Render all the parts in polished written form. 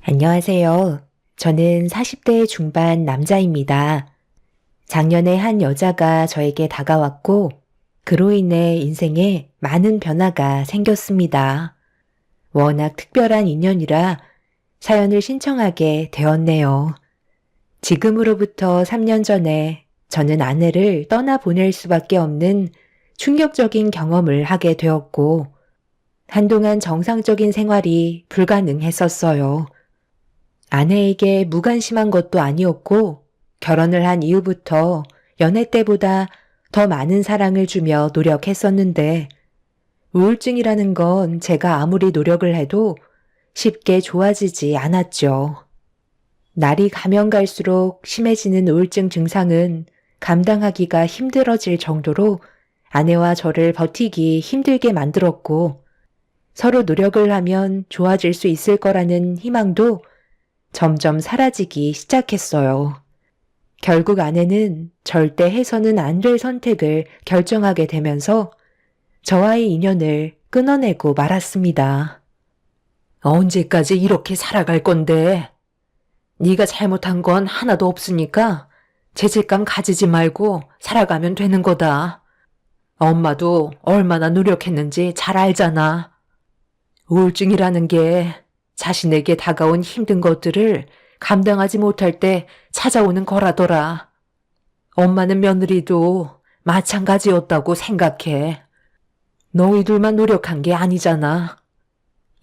안녕하세요. 저는 40대 중반 남자입니다. 작년에 한 여자가 저에게 다가왔고, 그로 인해 인생에 많은 변화가 생겼습니다. 워낙 특별한 인연이라 사연을 신청하게 되었네요. 지금으로부터 3년 전에 저는 아내를 떠나보낼 수밖에 없는 충격적인 경험을 하게 되었고, 한동안 정상적인 생활이 불가능했었어요. 아내에게 무관심한 것도 아니었고 결혼을 한 이후부터 연애 때보다 더 많은 사랑을 주며 노력했었는데 우울증이라는 건 제가 아무리 노력을 해도 쉽게 좋아지지 않았죠. 날이 가면 갈수록 심해지는 우울증 증상은 감당하기가 힘들어질 정도로 아내와 저를 버티기 힘들게 만들었고 서로 노력을 하면 좋아질 수 있을 거라는 희망도 점점 사라지기 시작했어요. 결국 아내는 절대 해서는 안 될 선택을 결정하게 되면서 저와의 인연을 끊어내고 말았습니다. 언제까지 이렇게 살아갈 건데? 네가 잘못한 건 하나도 없으니까 죄책감 가지지 말고 살아가면 되는 거다. 엄마도 얼마나 노력했는지 잘 알잖아. 우울증이라는 게 자신에게 다가온 힘든 것들을 감당하지 못할 때 찾아오는 거라더라. 엄마는 며느리도 마찬가지였다고 생각해. 너희들만 노력한 게 아니잖아.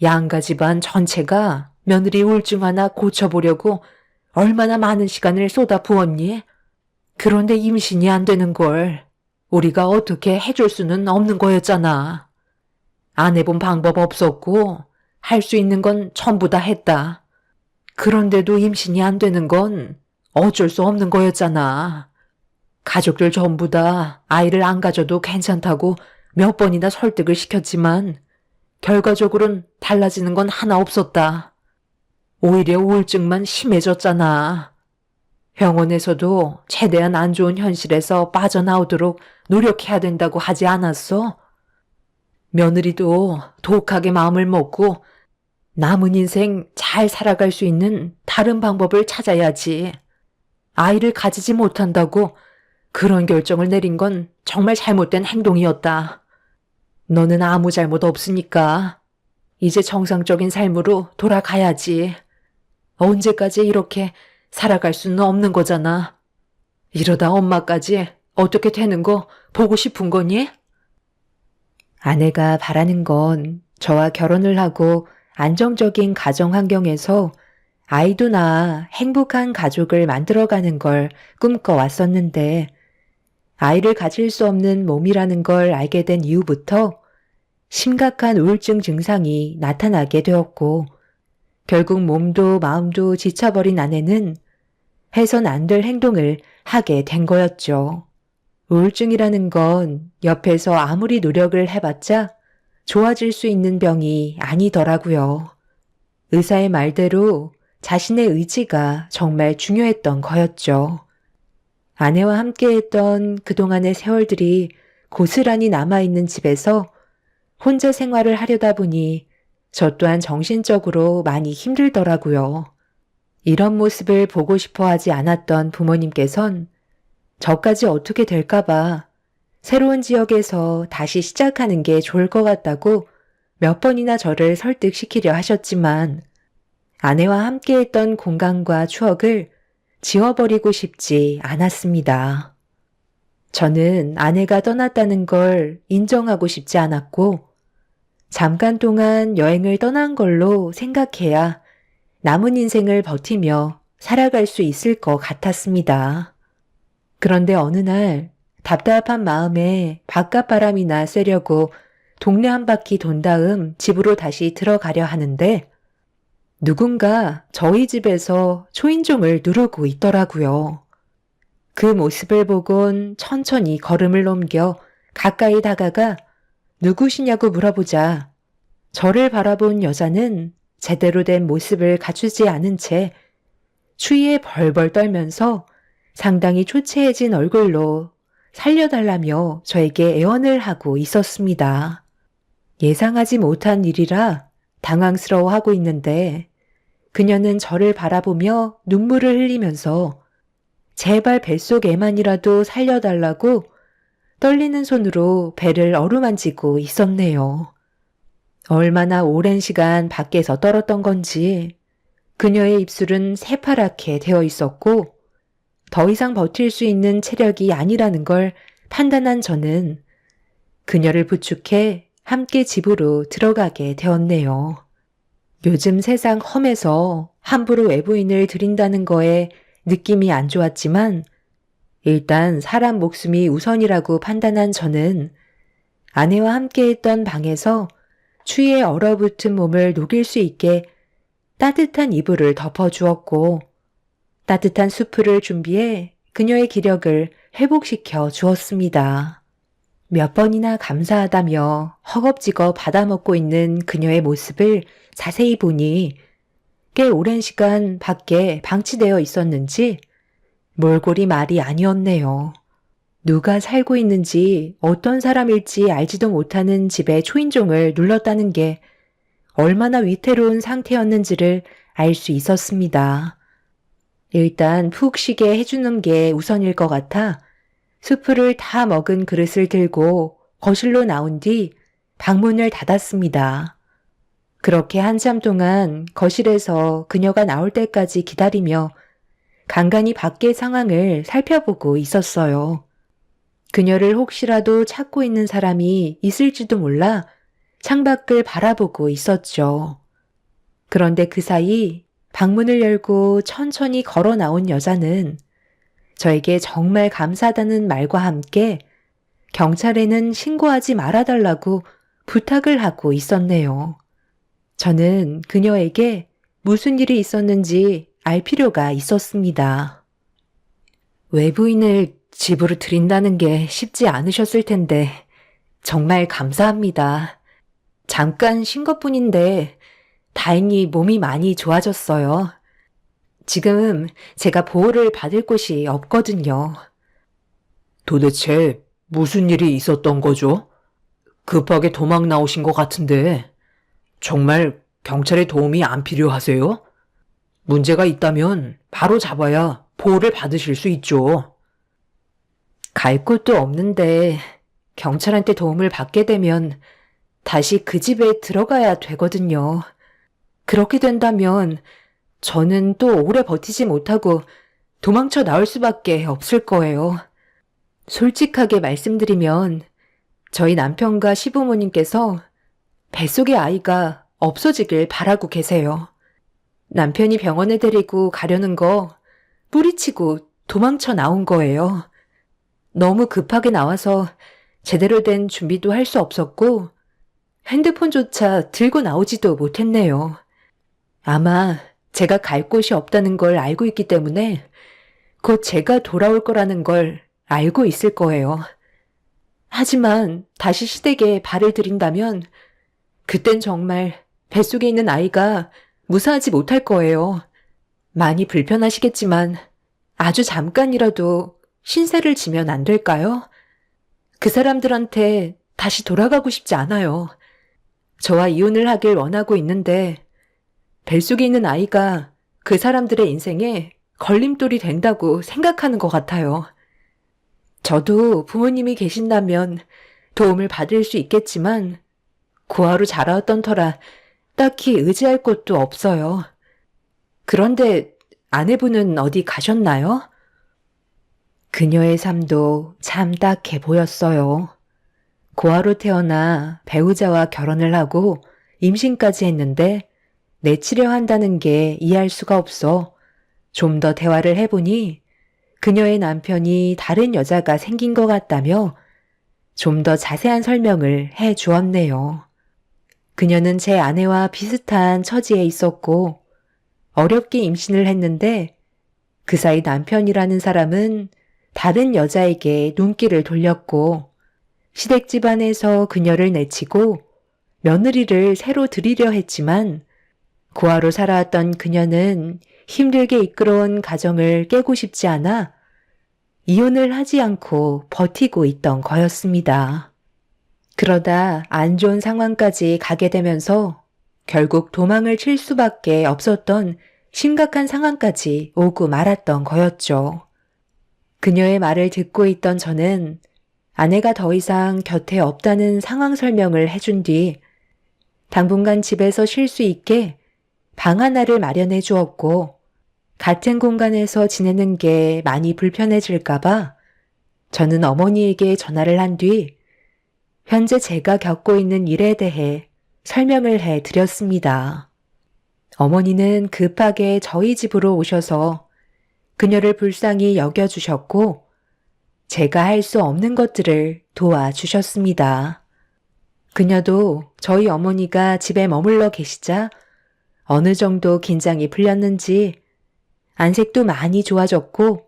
양가 집안 전체가 며느리 우울증 하나 고쳐보려고 얼마나 많은 시간을 쏟아 부었니? 그런데 임신이 안 되는 걸 우리가 어떻게 해줄 수는 없는 거였잖아. 안 해본 방법 없었고 할 수 있는 건 전부 다 했다. 그런데도 임신이 안 되는 건 어쩔 수 없는 거였잖아. 가족들 전부 다 아이를 안 가져도 괜찮다고 몇 번이나 설득을 시켰지만 결과적으로는 달라지는 건 하나 없었다. 오히려 우울증만 심해졌잖아. 병원에서도 최대한 안 좋은 현실에서 빠져나오도록 노력해야 된다고 하지 않았어? 며느리도 독하게 마음을 먹고 남은 인생 잘 살아갈 수 있는 다른 방법을 찾아야지. 아이를 가지지 못한다고 그런 결정을 내린 건 정말 잘못된 행동이었다. 너는 아무 잘못 없으니까 이제 정상적인 삶으로 돌아가야지. 언제까지 이렇게 살아갈 수는 없는 거잖아. 이러다 엄마까지 어떻게 되는 거 보고 싶은 거니? 아내가 바라는 건 저와 결혼을 하고 안정적인 가정 환경에서 아이도 낳아 행복한 가족을 만들어가는 걸 꿈꿔왔었는데 아이를 가질 수 없는 몸이라는 걸 알게 된 이후부터 심각한 우울증 증상이 나타나게 되었고 결국 몸도 마음도 지쳐버린 아내는 해선 안 될 행동을 하게 된 거였죠. 우울증이라는 건 옆에서 아무리 노력을 해봤자 좋아질 수 있는 병이 아니더라고요. 의사의 말대로 자신의 의지가 정말 중요했던 거였죠. 아내와 함께했던 그동안의 세월들이 고스란히 남아있는 집에서 혼자 생활을 하려다 보니 저 또한 정신적으로 많이 힘들더라고요. 이런 모습을 보고 싶어 하지 않았던 부모님께선 저까지 어떻게 될까봐 새로운 지역에서 다시 시작하는 게 좋을 것 같다고 몇 번이나 저를 설득시키려 하셨지만 아내와 함께했던 공간과 추억을 지워버리고 싶지 않았습니다. 저는 아내가 떠났다는 걸 인정하고 싶지 않았고 잠깐 동안 여행을 떠난 걸로 생각해야 남은 인생을 버티며 살아갈 수 있을 것 같았습니다. 그런데 어느 날 답답한 마음에 바깥 바람이나 쐬려고 동네 한 바퀴 돈 다음 집으로 다시 들어가려 하는데 누군가 저희 집에서 초인종을 누르고 있더라고요. 그 모습을 보곤 천천히 걸음을 넘겨 가까이 다가가 누구시냐고 물어보자 저를 바라본 여자는 제대로 된 모습을 갖추지 않은 채 추위에 벌벌 떨면서 상당히 초췌해진 얼굴로 살려달라며 저에게 애원을 하고 있었습니다. 예상하지 못한 일이라 당황스러워하고 있는데 그녀는 저를 바라보며 눈물을 흘리면서 제발 뱃속 애만이라도 살려달라고 떨리는 손으로 배를 어루만지고 있었네요. 얼마나 오랜 시간 밖에서 떨었던 건지 그녀의 입술은 새파랗게 되어 있었고 더 이상 버틸 수 있는 체력이 아니라는 걸 판단한 저는 그녀를 부축해 함께 집으로 들어가게 되었네요. 요즘 세상 험해서 함부로 외부인을 들인다는 거에 느낌이 안 좋았지만 일단 사람 목숨이 우선이라고 판단한 저는 아내와 함께 했던 방에서 추위에 얼어붙은 몸을 녹일 수 있게 따뜻한 이불을 덮어주었고 따뜻한 수프를 준비해 그녀의 기력을 회복시켜 주었습니다. 몇 번이나 감사하다며 허겁지겁 받아먹고 있는 그녀의 모습을 자세히 보니 꽤 오랜 시간 밖에 방치되어 있었는지 몰골이 말이 아니었네요. 누가 살고 있는지 어떤 사람일지 알지도 못하는 집의 초인종을 눌렀다는 게 얼마나 위태로운 상태였는지를 알 수 있었습니다. 일단 푹 쉬게 해주는 게 우선일 것 같아 수프를 다 먹은 그릇을 들고 거실로 나온 뒤 방문을 닫았습니다. 그렇게 한참 동안 거실에서 그녀가 나올 때까지 기다리며 간간히 밖의 상황을 살펴보고 있었어요. 그녀를 혹시라도 찾고 있는 사람이 있을지도 몰라 창밖을 바라보고 있었죠. 그런데 그 사이 방문을 열고 천천히 걸어 나온 여자는 저에게 정말 감사하다는 말과 함께 경찰에는 신고하지 말아달라고 부탁을 하고 있었네요. 저는 그녀에게 무슨 일이 있었는지 알 필요가 있었습니다. 외부인을 집으로 들인다는 게 쉽지 않으셨을 텐데 정말 감사합니다. 잠깐 쉰 것뿐인데 다행히 몸이 많이 좋아졌어요. 지금 제가 보호를 받을 곳이 없거든요. 도대체 무슨 일이 있었던 거죠? 급하게 도망 나오신 것 같은데 정말 경찰의 도움이 안 필요하세요? 문제가 있다면 바로 잡아야 보호를 받으실 수 있죠. 갈 곳도 없는데 경찰한테 도움을 받게 되면 다시 그 집에 들어가야 되거든요. 그렇게 된다면 저는 또 오래 버티지 못하고 도망쳐 나올 수밖에 없을 거예요. 솔직하게 말씀드리면 저희 남편과 시부모님께서 뱃속의 아이가 없어지길 바라고 계세요. 남편이 병원에 데리고 가려는 거 뿌리치고 도망쳐 나온 거예요. 너무 급하게 나와서 제대로 된 준비도 할 수 없었고 핸드폰조차 들고 나오지도 못했네요. 아마 제가 갈 곳이 없다는 걸 알고 있기 때문에 곧 제가 돌아올 거라는 걸 알고 있을 거예요. 하지만 다시 시댁에 발을 들인다면 그땐 정말 뱃속에 있는 아이가 무사하지 못할 거예요. 많이 불편하시겠지만 아주 잠깐이라도 신세를 지면 안 될까요? 그 사람들한테 다시 돌아가고 싶지 않아요. 저와 이혼을 하길 원하고 있는데 뱃속에 있는 아이가 그 사람들의 인생에 걸림돌이 된다고 생각하는 것 같아요. 저도 부모님이 계신다면 도움을 받을 수 있겠지만 고아로 자라왔던 터라 딱히 의지할 곳도 없어요. 그런데 아내분은 어디 가셨나요? 그녀의 삶도 참 딱해 보였어요. 고아로 태어나 배우자와 결혼을 하고 임신까지 했는데 내치려 한다는 게 이해할 수가 없어 좀 더 대화를 해보니 그녀의 남편이 다른 여자가 생긴 것 같다며 좀 더 자세한 설명을 해 주었네요. 그녀는 제 아내와 비슷한 처지에 있었고 어렵게 임신을 했는데 그 사이 남편이라는 사람은 다른 여자에게 눈길을 돌렸고 시댁 집안에서 그녀를 내치고 며느리를 새로 들이려 했지만 고아로 살아왔던 그녀는 힘들게 이끌어온 가정을 깨고 싶지 않아 이혼을 하지 않고 버티고 있던 거였습니다. 그러다 안 좋은 상황까지 가게 되면서 결국 도망을 칠 수밖에 없었던 심각한 상황까지 오고 말았던 거였죠. 그녀의 말을 듣고 있던 저는 아내가 더 이상 곁에 없다는 상황 설명을 해준 뒤 당분간 집에서 쉴 수 있게 방 하나를 마련해 주었고 같은 공간에서 지내는 게 많이 불편해질까봐 저는 어머니에게 전화를 한 뒤 현재 제가 겪고 있는 일에 대해 설명을 해 드렸습니다. 어머니는 급하게 저희 집으로 오셔서 그녀를 불쌍히 여겨주셨고 제가 할 수 없는 것들을 도와주셨습니다. 그녀도 저희 어머니가 집에 머물러 계시자 어느 정도 긴장이 풀렸는지 안색도 많이 좋아졌고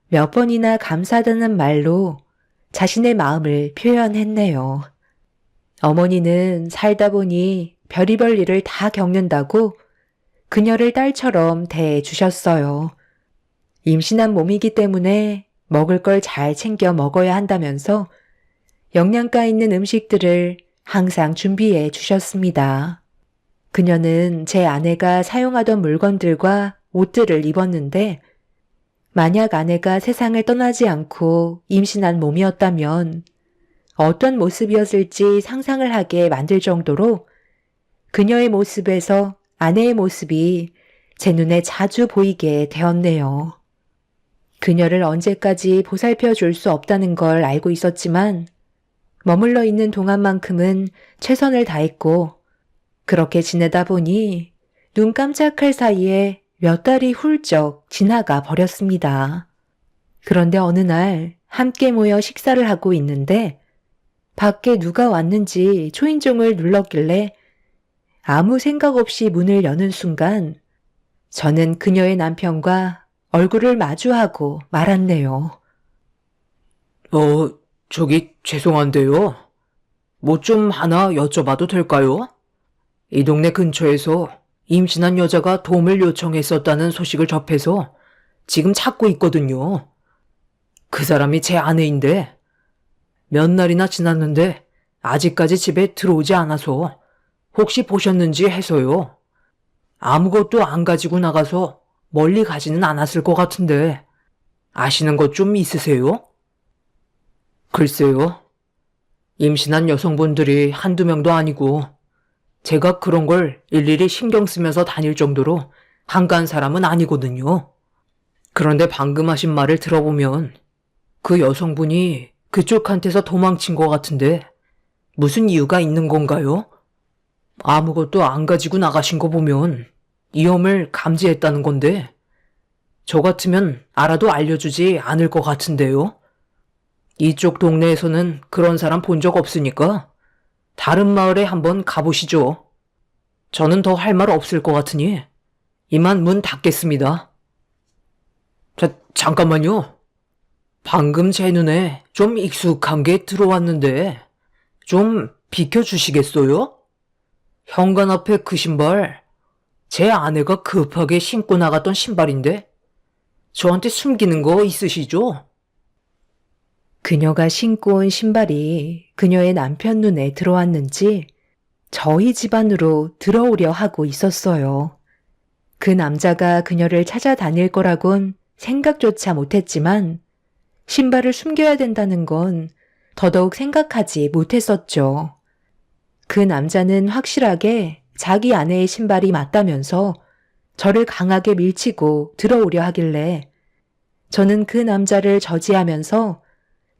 몇 번이나 감사하다는 말로 자신의 마음을 표현했네요. 어머니는 살다 보니 별의별 일을 다 겪는다고 그녀를 딸처럼 대해주셨어요. 임신한 몸이기 때문에 먹을 걸 잘 챙겨 먹어야 한다면서 영양가 있는 음식들을 항상 준비해 주셨습니다. 그녀는 제 아내가 사용하던 물건들과 옷들을 입었는데 만약 아내가 세상을 떠나지 않고 임신한 몸이었다면 어떤 모습이었을지 상상을 하게 만들 정도로 그녀의 모습에서 아내의 모습이 제 눈에 자주 보이게 되었네요. 그녀를 언제까지 보살펴 줄 수 없다는 걸 알고 있었지만 머물러 있는 동안만큼은 최선을 다했고 그렇게 지내다 보니 눈 깜짝할 사이에 몇 달이 훌쩍 지나가 버렸습니다. 그런데 어느 날 함께 모여 식사를 하고 있는데 밖에 누가 왔는지 초인종을 눌렀길래 아무 생각 없이 문을 여는 순간 저는 그녀의 남편과 얼굴을 마주하고 말았네요. 저기 죄송한데요. 뭐 좀 하나 여쭤봐도 될까요? 이 동네 근처에서 임신한 여자가 도움을 요청했었다는 소식을 접해서 지금 찾고 있거든요. 그 사람이 제 아내인데 몇 날이나 지났는데 아직까지 집에 들어오지 않아서 혹시 보셨는지 해서요. 아무것도 안 가지고 나가서 멀리 가지는 않았을 것 같은데 아시는 것 좀 있으세요? 글쎄요. 임신한 여성분들이 한두 명도 아니고 제가 그런 걸 일일이 신경 쓰면서 다닐 정도로 한가한 사람은 아니거든요. 그런데 방금 하신 말을 들어보면 그 여성분이 그쪽한테서 도망친 것 같은데 무슨 이유가 있는 건가요? 아무것도 안 가지고 나가신 거 보면 위험을 감지했다는 건데 저 같으면 알아도 알려주지 않을 것 같은데요. 이쪽 동네에서는 그런 사람 본 적 없으니까 다른 마을에 한번 가보시죠. 저는 더 할 말 없을 것 같으니 이만 문 닫겠습니다. 잠깐만요. 방금 제 눈에 좀 익숙한 게 들어왔는데 좀 비켜주시겠어요? 현관 앞에 그 신발 제 아내가 급하게 신고 나갔던 신발인데 저한테 숨기는 거 있으시죠? 그녀가 신고 온 신발이 그녀의 남편 눈에 들어왔는지 저희 집안으로 들어오려 하고 있었어요. 그 남자가 그녀를 찾아다닐 거라곤 생각조차 못했지만 신발을 숨겨야 된다는 건 더더욱 생각하지 못했었죠. 그 남자는 확실하게 자기 아내의 신발이 맞다면서 저를 강하게 밀치고 들어오려 하길래 저는 그 남자를 저지하면서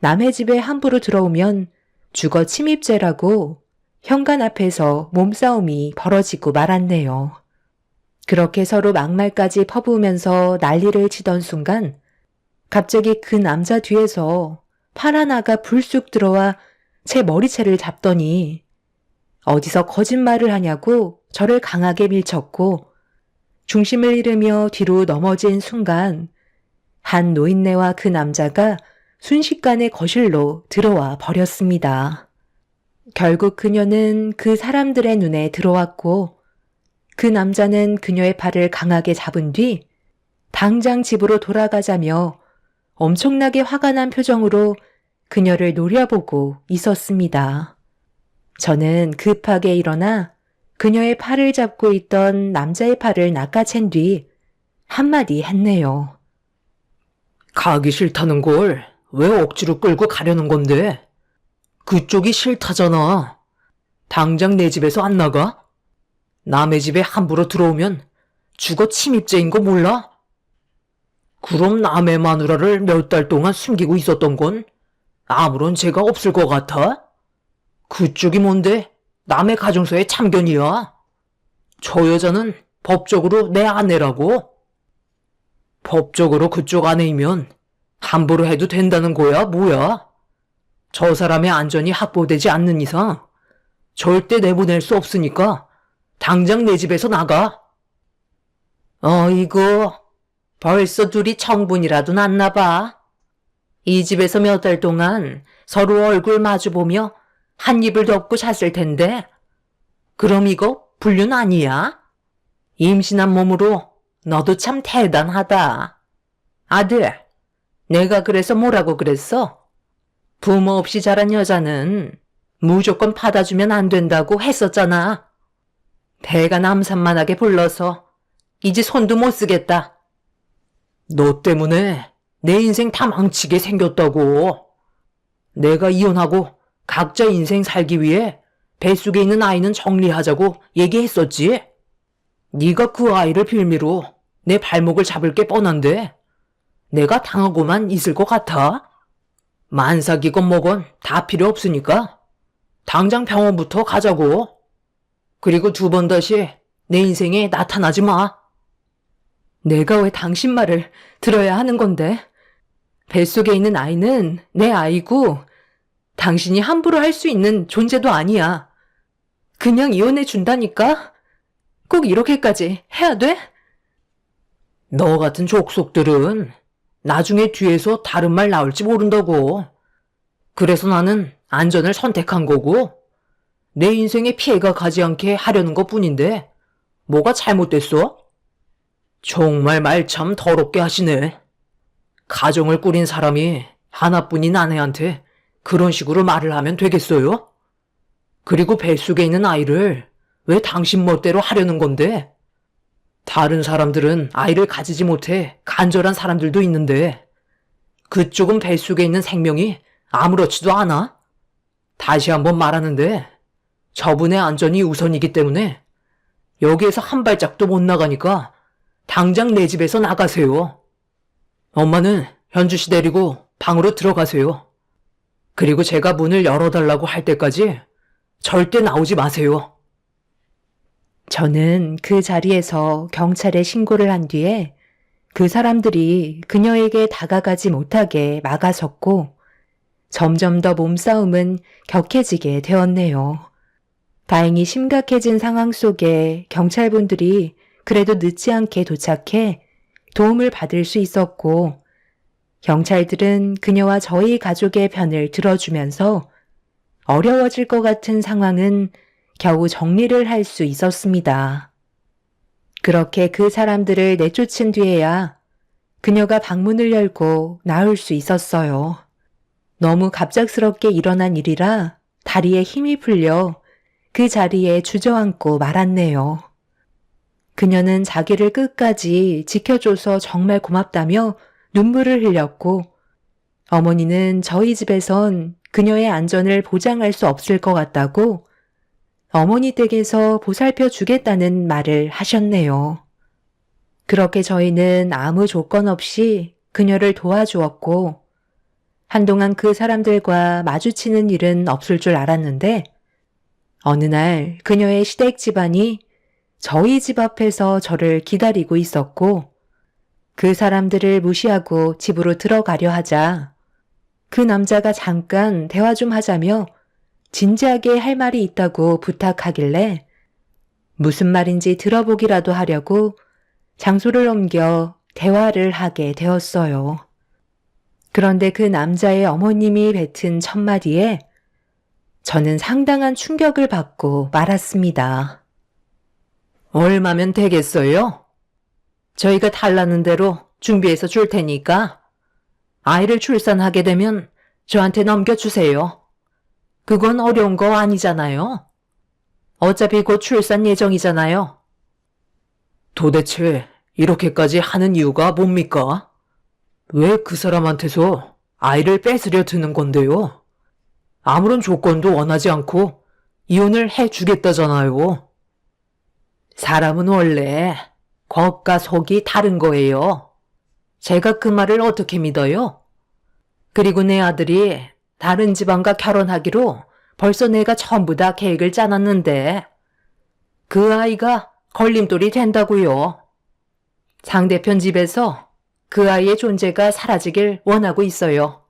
남의 집에 함부로 들어오면 주거 침입죄라고 현관 앞에서 몸싸움이 벌어지고 말았네요. 그렇게 서로 막말까지 퍼부으면서 난리를 치던 순간 갑자기 그 남자 뒤에서 팔 하나가 불쑥 들어와 제 머리채를 잡더니 어디서 거짓말을 하냐고 저를 강하게 밀쳤고 중심을 잃으며 뒤로 넘어진 순간 한 노인네와 그 남자가 순식간에 거실로 들어와 버렸습니다. 결국 그녀는 그 사람들의 눈에 들어왔고 그 남자는 그녀의 팔을 강하게 잡은 뒤 당장 집으로 돌아가자며 엄청나게 화가 난 표정으로 그녀를 노려보고 있었습니다. 저는 급하게 일어나 그녀의 팔을 잡고 있던 남자의 팔을 낚아챈 뒤 한마디 했네요. 가기 싫다는 걸 왜 억지로 끌고 가려는 건데? 그쪽이 싫다잖아. 당장 내 집에서 안 나가? 남의 집에 함부로 들어오면 죽어 침입죄인 거 몰라? 그럼 남의 마누라를 몇 달 동안 숨기고 있었던 건 아무런 죄가 없을 것 같아? 그쪽이 뭔데 남의 가정서에 참견이야? 저 여자는 법적으로 내 아내라고? 법적으로 그쪽 아내이면 함부로 해도 된다는 거야, 뭐야? 저 사람의 안전이 확보되지 않는 이상 절대 내보낼 수 없으니까 당장 내 집에서 나가. 어이구, 벌써 둘이 청분이라도 났나 봐. 이 집에서 몇 달 동안 서로 얼굴 마주보며 한 입을 덮고 잤을 텐데 그럼 이거 불륜 아니야? 임신한 몸으로 너도 참 대단하다. 아들, 내가 그래서 뭐라고 그랬어? 부모 없이 자란 여자는 무조건 받아주면 안 된다고 했었잖아. 배가 남산만하게 불러서 이제 손도 못 쓰겠다. 너 때문에 내 인생 다 망치게 생겼다고. 내가 이혼하고 각자 인생 살기 위해 뱃속에 있는 아이는 정리하자고 얘기했었지. 네가 그 아이를 빌미로 내 발목을 잡을 게 뻔한데 내가 당하고만 있을 것 같아? 만삭이건 뭐건 다 필요 없으니까 당장 병원부터 가자고. 그리고 두 번 다시 내 인생에 나타나지 마. 내가 왜 당신 말을 들어야 하는 건데? 뱃속에 있는 아이는 내 아이고 당신이 함부로 할 수 있는 존재도 아니야. 그냥 이혼해 준다니까? 꼭 이렇게까지 해야 돼? 너 같은 족속들은 나중에 뒤에서 다른 말 나올지 모른다고. 그래서 나는 안전을 선택한 거고 내 인생에 피해가 가지 않게 하려는 것뿐인데 뭐가 잘못됐어? 정말 말 참 더럽게 하시네. 가정을 꾸린 사람이 하나뿐인 아내한테 그런 식으로 말을 하면 되겠어요? 그리고 뱃속에 있는 아이를 왜 당신 멋대로 하려는 건데? 다른 사람들은 아이를 가지지 못해 간절한 사람들도 있는데 그쪽은 뱃속에 있는 생명이 아무렇지도 않아? 다시 한번 말하는데 저분의 안전이 우선이기 때문에 여기에서 한 발짝도 못 나가니까 당장 내 집에서 나가세요. 엄마는 현주 씨 데리고 방으로 들어가세요. 그리고 제가 문을 열어달라고 할 때까지 절대 나오지 마세요. 저는 그 자리에서 경찰에 신고를 한 뒤에 그 사람들이 그녀에게 다가가지 못하게 막아섰고 점점 더 몸싸움은 격해지게 되었네요. 다행히 심각해진 상황 속에 경찰분들이 그래도 늦지 않게 도착해 도움을 받을 수 있었고 경찰들은 그녀와 저희 가족의 편을 들어주면서 어려워질 것 같은 상황은 겨우 정리를 할 수 있었습니다. 그렇게 그 사람들을 내쫓은 뒤에야 그녀가 방문을 열고 나올 수 있었어요. 너무 갑작스럽게 일어난 일이라 다리에 힘이 풀려 그 자리에 주저앉고 말았네요. 그녀는 자기를 끝까지 지켜줘서 정말 고맙다며 눈물을 흘렸고 어머니는 저희 집에선 그녀의 안전을 보장할 수 없을 것 같다고 어머니 댁에서 보살펴 주겠다는 말을 하셨네요. 그렇게 저희는 아무 조건 없이 그녀를 도와주었고 한동안 그 사람들과 마주치는 일은 없을 줄 알았는데 어느 날 그녀의 시댁 집안이 저희 집 앞에서 저를 기다리고 있었고 그 사람들을 무시하고 집으로 들어가려 하자 그 남자가 잠깐 대화 좀 하자며 진지하게 할 말이 있다고 부탁하길래 무슨 말인지 들어보기라도 하려고 장소를 옮겨 대화를 하게 되었어요. 그런데 그 남자의 어머님이 뱉은 첫마디에 저는 상당한 충격을 받고 말았습니다. 얼마면 되겠어요? 저희가 달라는 대로 준비해서 줄 테니까 아이를 출산하게 되면 저한테 넘겨주세요. 그건 어려운 거 아니잖아요. 어차피 곧 출산 예정이잖아요. 도대체 이렇게까지 하는 이유가 뭡니까? 왜 그 사람한테서 아이를 뺏으려 드는 건데요? 아무런 조건도 원하지 않고 이혼을 해주겠다잖아요. 사람은 원래 겉과 속이 다른 거예요. 제가 그 말을 어떻게 믿어요? 그리고 내 아들이 다른 집안과 결혼하기로 벌써 내가 전부 다 계획을 짜놨는데 그 아이가 걸림돌이 된다고요. 상대편 집에서 그 아이의 존재가 사라지길 원하고 있어요.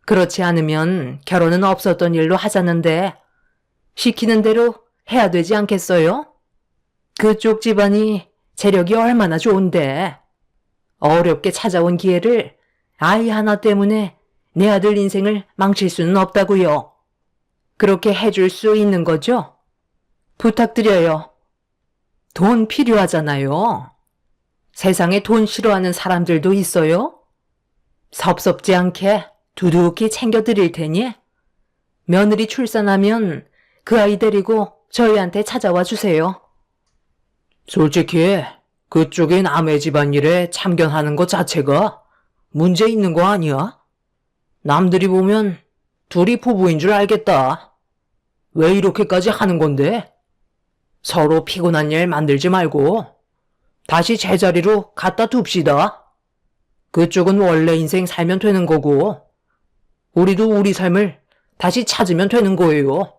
그렇지 않으면 결혼은 없었던 일로 하자는데 시키는 대로 해야 되지 않겠어요? 그쪽 집안이 재력이 얼마나 좋은데 어렵게 찾아온 기회를 아이 하나 때문에 내 아들 인생을 망칠 수는 없다고요. 그렇게 해줄 수 있는 거죠? 부탁드려요. 돈 필요하잖아요. 세상에 돈 싫어하는 사람들도 있어요. 섭섭지 않게 두둑히 챙겨드릴 테니 며느리 출산하면 그 아이 데리고 저희한테 찾아와 주세요. 솔직히 그쪽의 남의 집안일에 참견하는 것 자체가 문제 있는 거 아니야? 남들이 보면 둘이 부부인 줄 알겠다. 왜 이렇게까지 하는 건데? 서로 피곤한 일 만들지 말고 다시 제자리로 갖다 둡시다. 그쪽은 원래 인생 살면 되는 거고 우리도 우리 삶을 다시 찾으면 되는 거예요.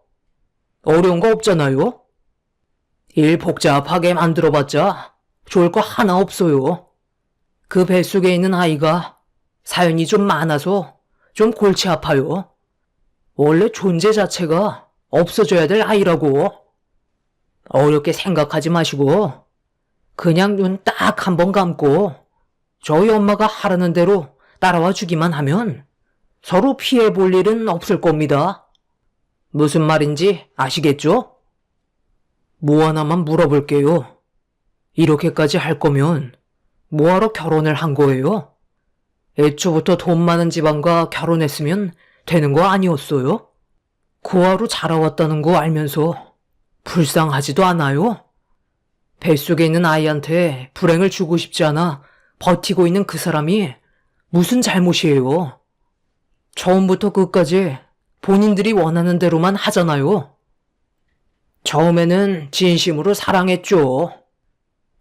어려운 거 없잖아요. 일 복잡하게 만들어봤자 좋을 거 하나 없어요. 그 뱃속에 있는 아이가 사연이 좀 많아서 좀 골치 아파요. 원래 존재 자체가 없어져야 될 아이라고. 어렵게 생각하지 마시고 그냥 눈 딱 한 번 감고 저희 엄마가 하라는 대로 따라와 주기만 하면 서로 피해 볼 일은 없을 겁니다. 무슨 말인지 아시겠죠? 뭐 하나만 물어볼게요. 이렇게까지 할 거면 뭐하러 결혼을 한 거예요? 애초부터 돈 많은 집안과 결혼했으면 되는 거 아니었어요? 고아로 자라왔다는 거 알면서 불쌍하지도 않아요? 뱃속에 있는 아이한테 불행을 주고 싶지 않아 버티고 있는 그 사람이 무슨 잘못이에요? 처음부터 끝까지 본인들이 원하는 대로만 하잖아요. 처음에는 진심으로 사랑했죠.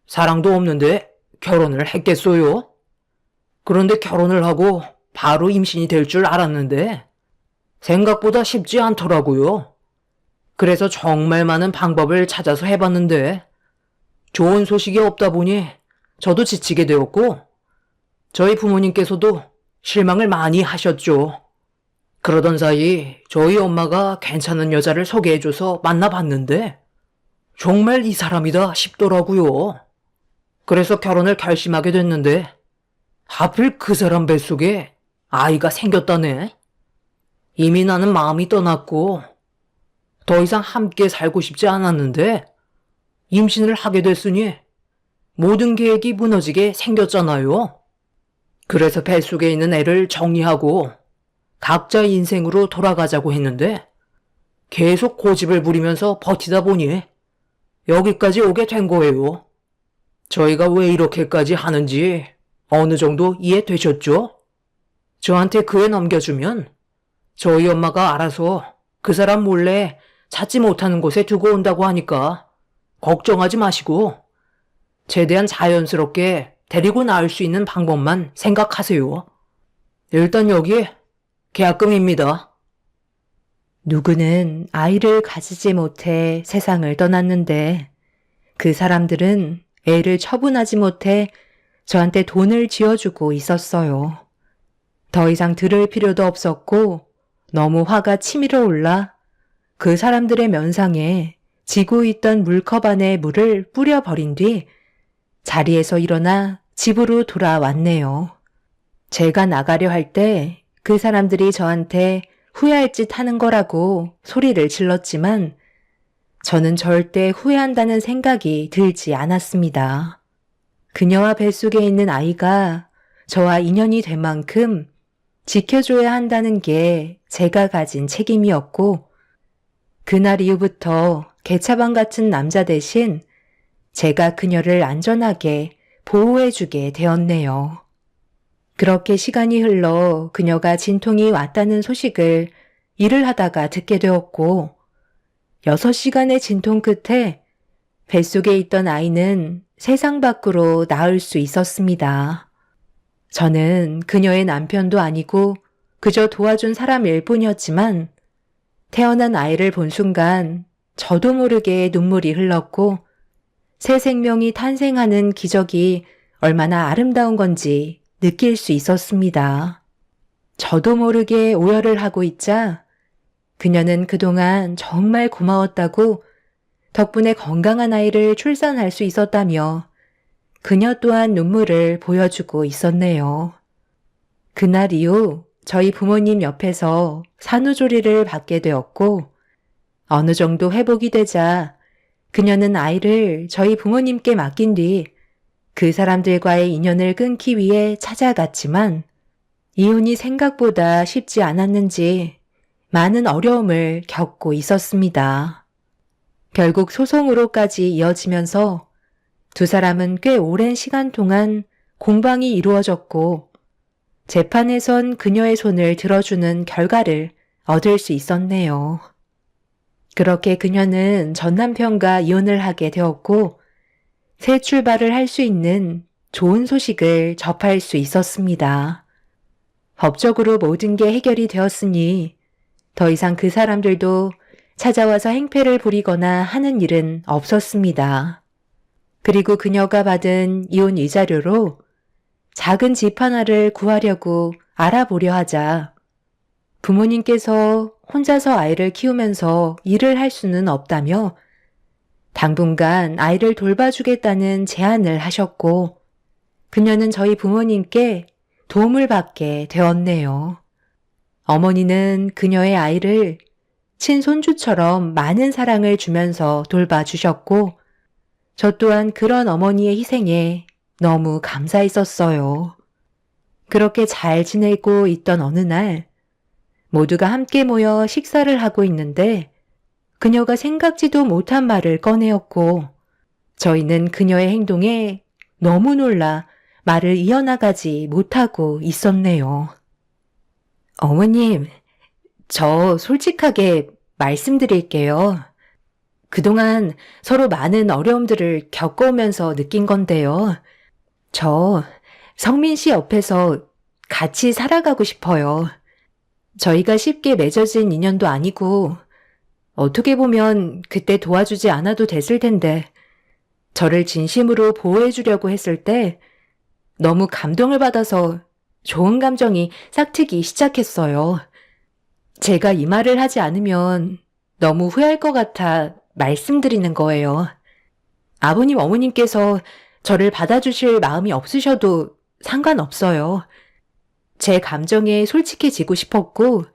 사랑도 없는데 결혼을 했겠어요? 그런데 결혼을 하고 바로 임신이 될 줄 알았는데 생각보다 쉽지 않더라고요. 그래서 정말 많은 방법을 찾아서 해봤는데 좋은 소식이 없다 보니 저도 지치게 되었고 저희 부모님께서도 실망을 많이 하셨죠. 그러던 사이 저희 엄마가 괜찮은 여자를 소개해줘서 만나봤는데 정말 이 사람이다 싶더라고요. 그래서 결혼을 결심하게 됐는데 하필 그 사람 뱃속에 아이가 생겼다네. 이미 나는 마음이 떠났고 더 이상 함께 살고 싶지 않았는데 임신을 하게 됐으니 모든 계획이 무너지게 생겼잖아요. 그래서 뱃속에 있는 애를 정리하고 각자의 인생으로 돌아가자고 했는데 계속 고집을 부리면서 버티다 보니 여기까지 오게 된 거예요. 저희가 왜 이렇게까지 하는지 어느 정도 이해되셨죠? 저한테 그 애 넘겨주면 저희 엄마가 알아서 그 사람 몰래 찾지 못하는 곳에 두고 온다고 하니까 걱정하지 마시고 최대한 자연스럽게 데리고 나올 수 있는 방법만 생각하세요. 일단 여기 계약금입니다. 누구는 아이를 가지지 못해 세상을 떠났는데 그 사람들은 애를 처분하지 못해 저한테 돈을 쥐어주고 있었어요. 더 이상 들을 필요도 없었고 너무 화가 치밀어 올라 그 사람들의 면상에 지고 있던 물컵 안에 물을 뿌려버린 뒤 자리에서 일어나 집으로 돌아왔네요. 제가 나가려 할 때 그 사람들이 저한테 후회할 짓 하는 거라고 소리를 질렀지만 저는 절대 후회한다는 생각이 들지 않았습니다. 그녀와 뱃속에 있는 아이가 저와 인연이 된 만큼 지켜줘야 한다는 게 제가 가진 책임이었고 그날 이후부터 개차반 같은 남자 대신 제가 그녀를 안전하게 보호해주게 되었네요. 그렇게 시간이 흘러 그녀가 진통이 왔다는 소식을 일을 하다가 듣게 되었고 6시간의 진통 끝에 뱃속에 있던 아이는 세상 밖으로 나올 수 있었습니다. 저는 그녀의 남편도 아니고 그저 도와준 사람일 뿐이었지만 태어난 아이를 본 순간 저도 모르게 눈물이 흘렀고 새 생명이 탄생하는 기적이 얼마나 아름다운 건지 느낄 수 있었습니다. 저도 모르게 오열을 하고 있자 그녀는 그동안 정말 고마웠다고 덕분에 건강한 아이를 출산할 수 있었다며 그녀 또한 눈물을 보여주고 있었네요. 그날 이후 저희 부모님 옆에서 산후조리를 받게 되었고 어느 정도 회복이 되자 그녀는 아이를 저희 부모님께 맡긴 뒤 그 사람들과의 인연을 끊기 위해 찾아갔지만 이혼이 생각보다 쉽지 않았는지 많은 어려움을 겪고 있었습니다. 결국 소송으로까지 이어지면서 두 사람은 꽤 오랜 시간 동안 공방이 이루어졌고 재판에선 그녀의 손을 들어주는 결과를 얻을 수 있었네요. 그렇게 그녀는 전 남편과 이혼을 하게 되었고 새 출발을 할 수 있는 좋은 소식을 접할 수 있었습니다. 법적으로 모든 게 해결이 되었으니 더 이상 그 사람들도 찾아와서 행패를 부리거나 하는 일은 없었습니다. 그리고 그녀가 받은 이혼 위자료로 작은 집 하나를 구하려고 알아보려 하자 부모님께서 혼자서 아이를 키우면서 일을 할 수는 없다며 당분간 아이를 돌봐주겠다는 제안을 하셨고 그녀는 저희 부모님께 도움을 받게 되었네요. 어머니는 그녀의 아이를 친손주처럼 많은 사랑을 주면서 돌봐주셨고 저 또한 그런 어머니의 희생에 너무 감사했었어요. 그렇게 잘 지내고 있던 어느 날 모두가 함께 모여 식사를 하고 있는데 그녀가 생각지도 못한 말을 꺼내었고 저희는 그녀의 행동에 너무 놀라 말을 이어나가지 못하고 있었네요. 어머님, 저 솔직하게 말씀드릴게요. 그동안 서로 많은 어려움들을 겪어오면서 느낀 건데요. 저 성민 씨 옆에서 같이 살아가고 싶어요. 저희가 쉽게 맺어진 인연도 아니고 어떻게 보면 그때 도와주지 않아도 됐을 텐데 저를 진심으로 보호해 주려고 했을 때 너무 감동을 받아서 좋은 감정이 싹트기 시작했어요. 제가 이 말을 하지 않으면 너무 후회할 것 같아 말씀드리는 거예요. 아버님, 어머님께서 저를 받아주실 마음이 없으셔도 상관없어요. 제 감정에 솔직해지고 싶었고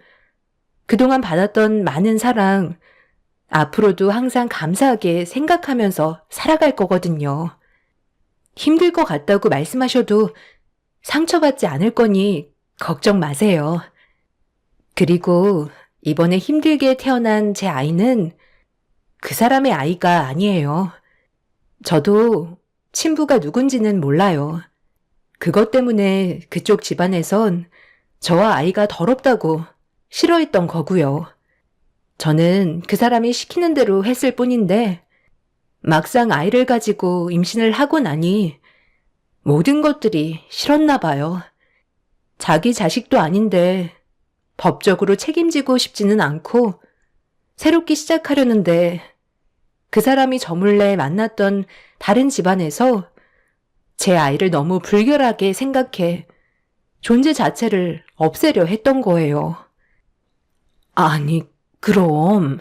그동안 받았던 많은 사랑 앞으로도 항상 감사하게 생각하면서 살아갈 거거든요. 힘들 것 같다고 말씀하셔도 상처받지 않을 거니 걱정 마세요. 그리고 이번에 힘들게 태어난 제 아이는 그 사람의 아이가 아니에요. 저도 친부가 누군지는 몰라요. 그것 때문에 그쪽 집안에선 저와 아이가 더럽다고 싫어했던 거고요. 저는 그 사람이 시키는 대로 했을 뿐인데 막상 아이를 가지고 임신을 하고 나니 모든 것들이 싫었나 봐요. 자기 자식도 아닌데 법적으로 책임지고 싶지는 않고 새롭게 시작하려는데 그 사람이 저 몰래 만났던 다른 집안에서 제 아이를 너무 불결하게 생각해 존재 자체를 없애려 했던 거예요. 아니, 그럼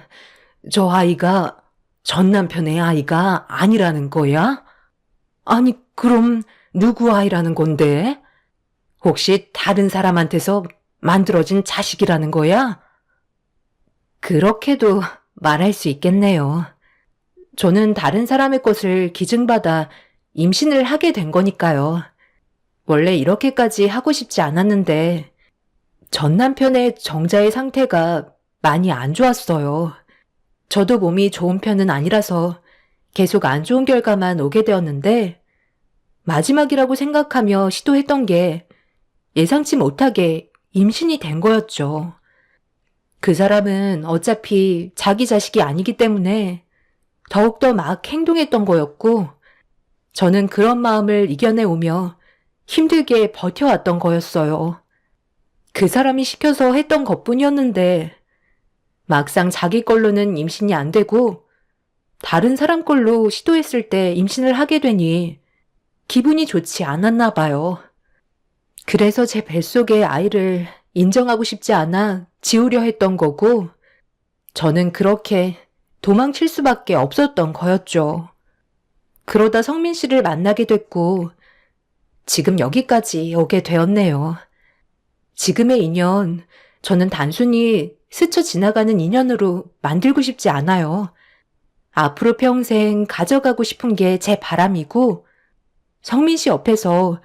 저 아이가 전 남편의 아이가 아니라는 거야? 아니, 그럼 누구 아이라는 건데? 혹시 다른 사람한테서 만들어진 자식이라는 거야? 그렇게도 말할 수 있겠네요. 저는 다른 사람의 것을 기증받아 임신을 하게 된 거니까요. 원래 이렇게까지 하고 싶지 않았는데 전 남편의 정자의 상태가 많이 안 좋았어요. 저도 몸이 좋은 편은 아니라서 계속 안 좋은 결과만 오게 되었는데 마지막이라고 생각하며 시도했던 게 예상치 못하게 임신이 된 거였죠. 그 사람은 어차피 자기 자식이 아니기 때문에 더욱더 막 행동했던 거였고 저는 그런 마음을 이겨내오며 힘들게 버텨왔던 거였어요. 그 사람이 시켜서 했던 것뿐이었는데 막상 자기 걸로는 임신이 안 되고 다른 사람 걸로 시도했을 때 임신을 하게 되니 기분이 좋지 않았나 봐요. 그래서 제 뱃속의 아이를 인정하고 싶지 않아 지우려 했던 거고 저는 그렇게 도망칠 수밖에 없었던 거였죠. 그러다 성민 씨를 만나게 됐고 지금 여기까지 오게 되었네요. 지금의 인연, 저는 단순히 스쳐 지나가는 인연으로 만들고 싶지 않아요. 앞으로 평생 가져가고 싶은 게 제 바람이고 성민 씨 옆에서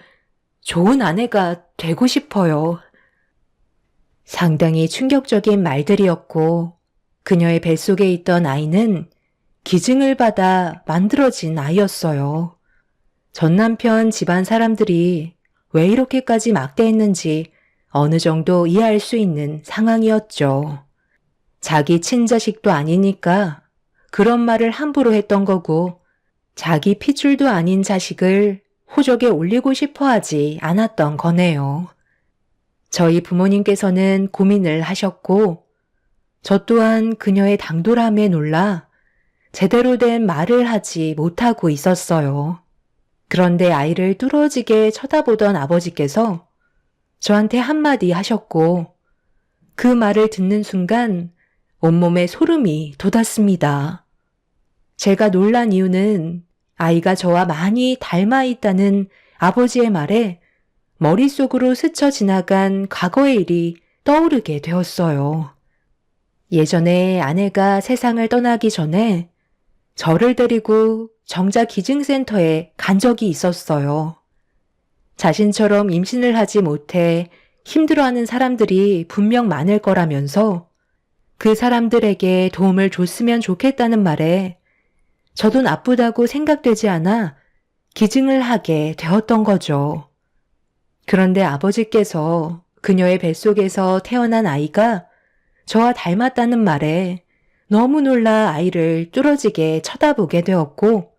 좋은 아내가 되고 싶어요. 상당히 충격적인 말들이었고 그녀의 뱃속에 있던 아이는 기증을 받아 만들어진 아이였어요. 전 남편 집안 사람들이 왜 이렇게까지 막대했는지 어느 정도 이해할 수 있는 상황이었죠. 자기 친자식도 아니니까 그런 말을 함부로 했던 거고 자기 핏줄도 아닌 자식을 호적에 올리고 싶어 하지 않았던 거네요. 저희 부모님께서는 고민을 하셨고 저 또한 그녀의 당돌함에 놀라 제대로 된 말을 하지 못하고 있었어요. 그런데 아이를 뚫어지게 쳐다보던 아버지께서 저한테 한마디 하셨고 그 말을 듣는 순간 온몸에 소름이 돋았습니다. 제가 놀란 이유는 아이가 저와 많이 닮아 있다는 아버지의 말에 머릿속으로 스쳐 지나간 과거의 일이 떠오르게 되었어요. 예전에 아내가 세상을 떠나기 전에 저를 데리고 정자기증센터에 간 적이 있었어요. 자신처럼 임신을 하지 못해 힘들어하는 사람들이 분명 많을 거라면서 그 사람들에게 도움을 줬으면 좋겠다는 말에 저도 나쁘다고 생각되지 않아 기증을 하게 되었던 거죠. 그런데 아버지께서 그녀의 뱃속에서 태어난 아이가 저와 닮았다는 말에 너무 놀라 아이를 뚫어지게 쳐다보게 되었고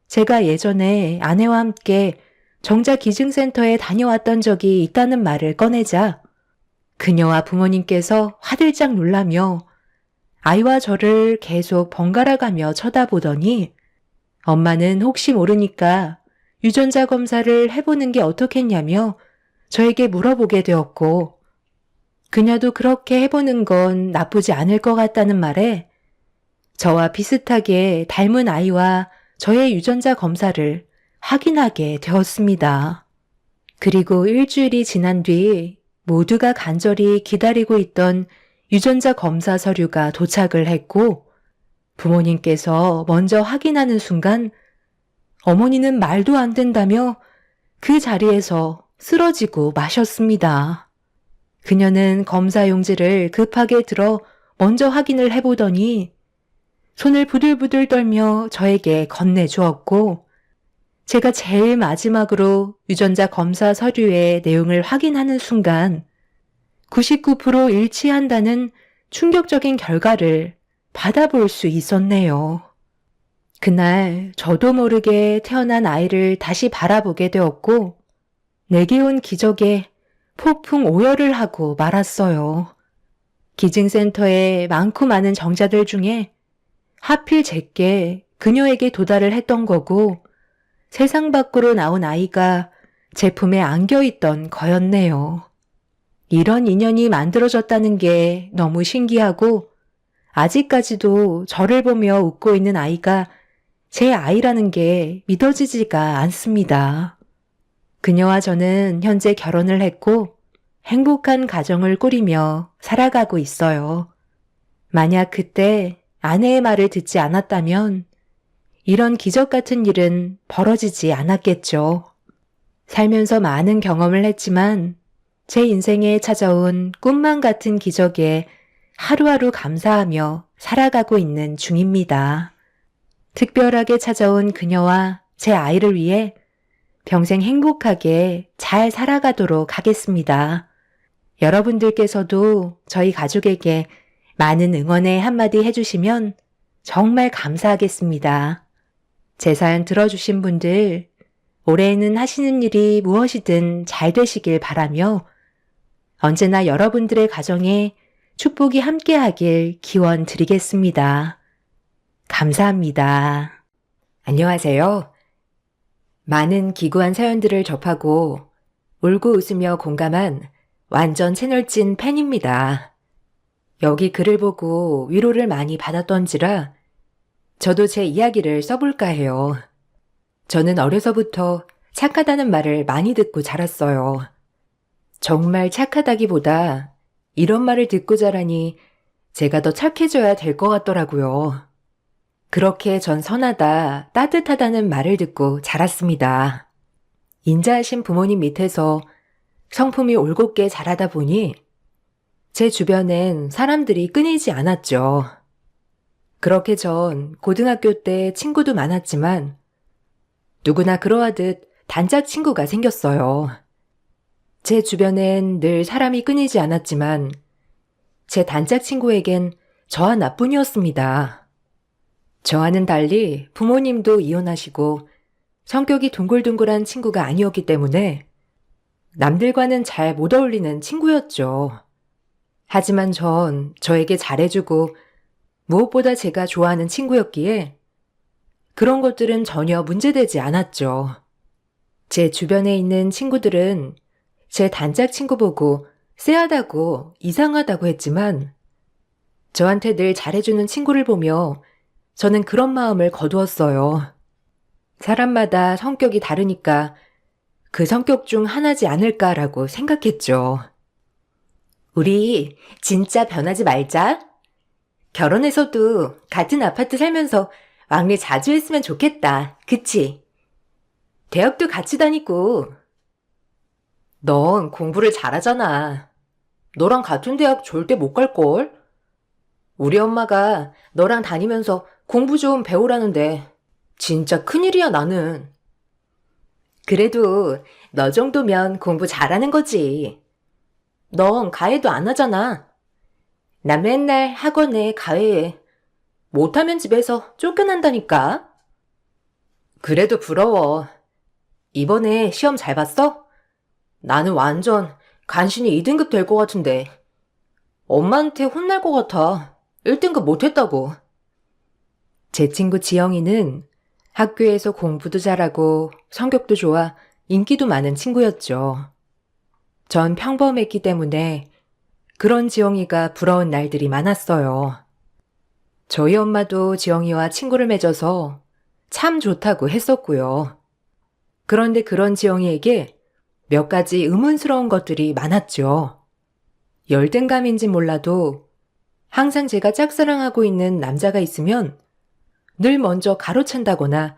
제가 예전에 아내와 함께 정자기증센터에 다녀왔던 적이 있다는 말을 꺼내자 그녀와 부모님께서 화들짝 놀라며 아이와 저를 계속 번갈아가며 쳐다보더니 엄마는 혹시 모르니까 유전자 검사를 해보는 게 어떻겠냐며 저에게 물어보게 되었고 그녀도 그렇게 해보는 건 나쁘지 않을 것 같다는 말에 저와 비슷하게 닮은 아이와 저의 유전자 검사를 확인하게 되었습니다. 그리고 일주일이 지난 뒤 모두가 간절히 기다리고 있던 유전자 검사 서류가 도착을 했고 부모님께서 먼저 확인하는 순간 어머니는 말도 안 된다며 그 자리에서 쓰러지고 마셨습니다. 그녀는 검사 용지를 급하게 들어 먼저 확인을 해보더니 손을 부들부들 떨며 저에게 건네주었고 제가 제일 마지막으로 유전자 검사 서류의 내용을 확인하는 순간 99% 일치한다는 충격적인 결과를 받아볼 수 있었네요. 그날 저도 모르게 태어난 아이를 다시 바라보게 되었고 내게 온 기적에 폭풍 오열을 하고 말았어요. 기증센터에 많고 많은 정자들 중에 하필 제게 그녀에게 도달을 했던 거고 세상 밖으로 나온 아이가 제품에 안겨있던 거였네요. 이런 인연이 만들어졌다는 게 너무 신기하고 아직까지도 저를 보며 웃고 있는 아이가 제 아이라는 게 믿어지지가 않습니다. 그녀와 저는 현재 결혼을 했고 행복한 가정을 꾸리며 살아가고 있어요. 만약 그때 아내의 말을 듣지 않았다면 이런 기적 같은 일은 벌어지지 않았겠죠. 살면서 많은 경험을 했지만 제 인생에 찾아온 꿈만 같은 기적에 하루하루 감사하며 살아가고 있는 중입니다. 특별하게 찾아온 그녀와 제 아이를 위해 평생 행복하게 잘 살아가도록 하겠습니다. 여러분들께서도 저희 가족에게 많은 응원의 한마디 해주시면 정말 감사하겠습니다. 제 사연 들어주신 분들, 올해에는 하시는 일이 무엇이든 잘 되시길 바라며 언제나 여러분들의 가정에 축복이 함께하길 기원 드리겠습니다. 감사합니다. 안녕하세요. 많은 기구한 사연들을 접하고 울고 웃으며 공감한 완전 채널찐 팬입니다. 여기 글을 보고 위로를 많이 받았던지라 저도 제 이야기를 써볼까 해요. 저는 어려서부터 착하다는 말을 많이 듣고 자랐어요. 정말 착하다기보다 이런 말을 듣고 자라니 제가 더 착해져야 될 것 같더라고요. 그렇게 전 선하다, 따뜻하다는 말을 듣고 자랐습니다. 인자하신 부모님 밑에서 성품이 올곧게 자라다 보니 제 주변엔 사람들이 끊이지 않았죠. 그렇게 전 고등학교 때 친구도 많았지만 누구나 그러하듯 단짝 친구가 생겼어요. 제 주변엔 늘 사람이 끊이지 않았지만 제 단짝 친구에겐 저 하나뿐이었습니다. 저와는 달리 부모님도 이혼하시고 성격이 둥글둥글한 친구가 아니었기 때문에 남들과는 잘 못 어울리는 친구였죠. 하지만 전 저에게 잘해주고 무엇보다 제가 좋아하는 친구였기에 그런 것들은 전혀 문제되지 않았죠. 제 주변에 있는 친구들은 제 단짝 친구 보고 쎄하다고 이상하다고 했지만 저한테 늘 잘해주는 친구를 보며 저는 그런 마음을 거두었어요. 사람마다 성격이 다르니까 그 성격 중 하나지 않을까라고 생각했죠. 우리 진짜 변하지 말자. 결혼해서도 같은 아파트 살면서 왕래 자주 했으면 좋겠다. 그치? 대학도 같이 다니고. 넌 공부를 잘하잖아. 너랑 같은 대학 절대 못 갈걸? 우리 엄마가 너랑 다니면서 공부 좀 배우라는데 진짜 큰일이야 나는. 그래도 너 정도면 공부 잘하는 거지. 넌 가해도 안 하잖아. 나 맨날 학원에 가해해. 못하면 집에서 쫓겨난다니까. 그래도 부러워. 이번에 시험 잘 봤어? 나는 완전 간신히 2등급 될 것 같은데. 엄마한테 혼날 것 같아. 1등급 못했다고. 제 친구 지영이는 학교에서 공부도 잘하고 성격도 좋아 인기도 많은 친구였죠. 전 평범했기 때문에 그런 지영이가 부러운 날들이 많았어요. 저희 엄마도 지영이와 친구를 맺어서 참 좋다고 했었고요. 그런데 그런 지영이에게 몇 가지 의문스러운 것들이 많았죠. 열등감인지 몰라도 항상 제가 짝사랑하고 있는 남자가 있으면 늘 먼저 가로챈다거나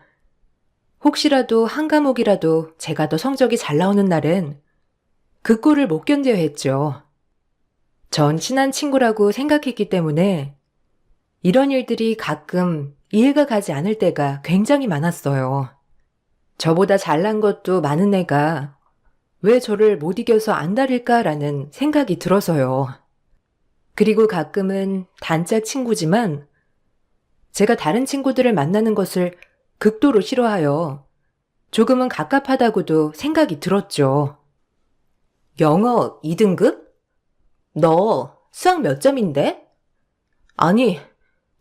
혹시라도 한 과목이라도 제가 더 성적이 잘 나오는 날은 그 꼴을 못 견뎌야 했죠. 전 친한 친구라고 생각했기 때문에 이런 일들이 가끔 이해가 가지 않을 때가 굉장히 많았어요. 저보다 잘난 것도 많은 애가 왜 저를 못 이겨서 안달일까라는 생각이 들어서요. 그리고 가끔은 단짝 친구지만 제가 다른 친구들을 만나는 것을 극도로 싫어하여 조금은 갑갑하다고도 생각이 들었죠. 영어 2등급? 너 수학 몇 점인데? 아니,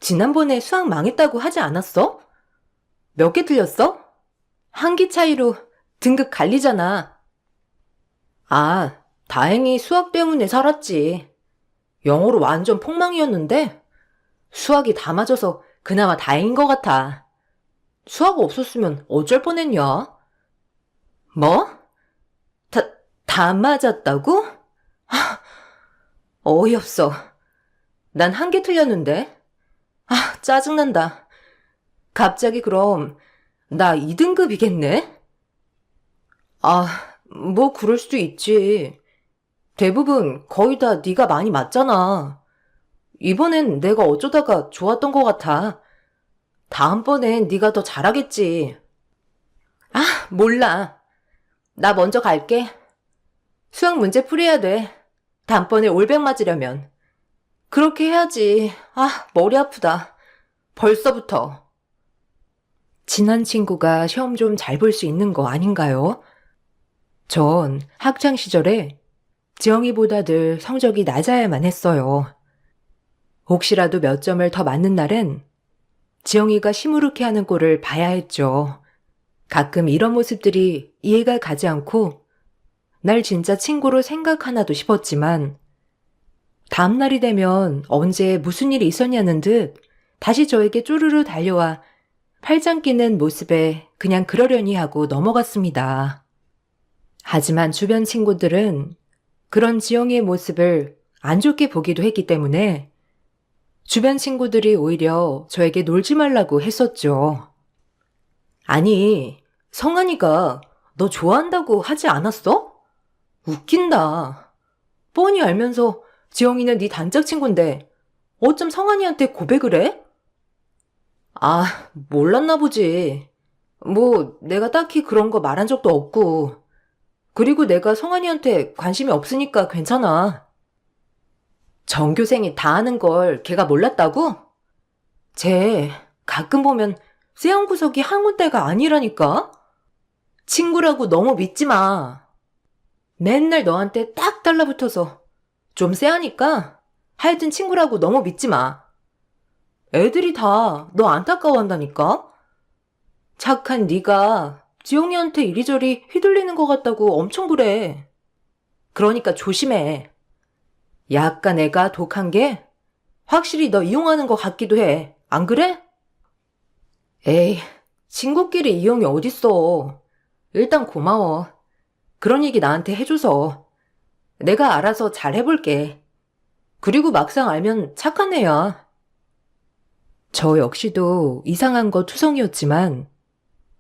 지난번에 수학 망했다고 하지 않았어? 몇 개 틀렸어? 한 개 차이로 등급 갈리잖아. 아, 다행히 수학 때문에 살았지. 영어로 완전 폭망이었는데 수학이 다 맞아서 그나마 다행인 것 같아. 수학 없었으면 어쩔 뻔했냐? 뭐? 다 맞았다고? 아, 어이없어. 난 한 개 틀렸는데. 아, 짜증난다. 갑자기 그럼 나 2등급이겠네? 아, 뭐 그럴 수도 있지. 대부분 거의 다 네가 많이 맞잖아. 이번엔 내가 어쩌다가 좋았던 것 같아. 다음번엔 네가 더 잘하겠지. 아, 몰라. 나 먼저 갈게. 수학 문제 풀어야 돼. 다음번에 올백 맞으려면. 그렇게 해야지. 아, 머리 아프다. 벌써부터. 친한 친구가 시험 좀 잘 볼 수 있는 거 아닌가요? 전 학창 시절에 지영이보다 늘 성적이 낮아야만 했어요. 혹시라도 몇 점을 더 맞는 날엔 지영이가 시무룩해하는 꼴을 봐야 했죠. 가끔 이런 모습들이 이해가 가지 않고 날 진짜 친구로 생각하나도 싶었지만 다음날이 되면 언제 무슨 일이 있었냐는 듯 다시 저에게 쪼르르 달려와 팔짱 끼는 모습에 그냥 그러려니 하고 넘어갔습니다. 하지만 주변 친구들은 그런 지영이의 모습을 안 좋게 보기도 했기 때문에 주변 친구들이 오히려 저에게 놀지 말라고 했었죠. 아니, 성한이가 너 좋아한다고 하지 않았어? 웃긴다. 뻔히 알면서 지영이는 네 단짝 친구인데 어쩜 성한이한테 고백을 해? 아, 몰랐나 보지. 뭐 내가 딱히 그런 거 말한 적도 없고. 그리고 내가 성한이한테 관심이 없으니까 괜찮아. 전교생이 다 아는 걸 걔가 몰랐다고? 쟤 가끔 보면 쎄한 구석이 한 군데가 아니라니까? 친구라고 너무 믿지 마. 맨날 너한테 딱 달라붙어서 좀 쎄하니까 하여튼 친구라고 너무 믿지 마. 애들이 다 너 안타까워한다니까? 착한 네가 지영이한테 이리저리 휘둘리는 것 같다고 엄청 그래. 그러니까 조심해. 약간 애가 독한 게 확실히 너 이용하는 것 같기도 해. 안 그래? 에이, 친구끼리 이용이 어딨어. 일단 고마워. 그런 얘기 나한테 해줘서. 내가 알아서 잘 해볼게. 그리고 막상 알면 착한 애야. 저 역시도 이상한 거 투성이었지만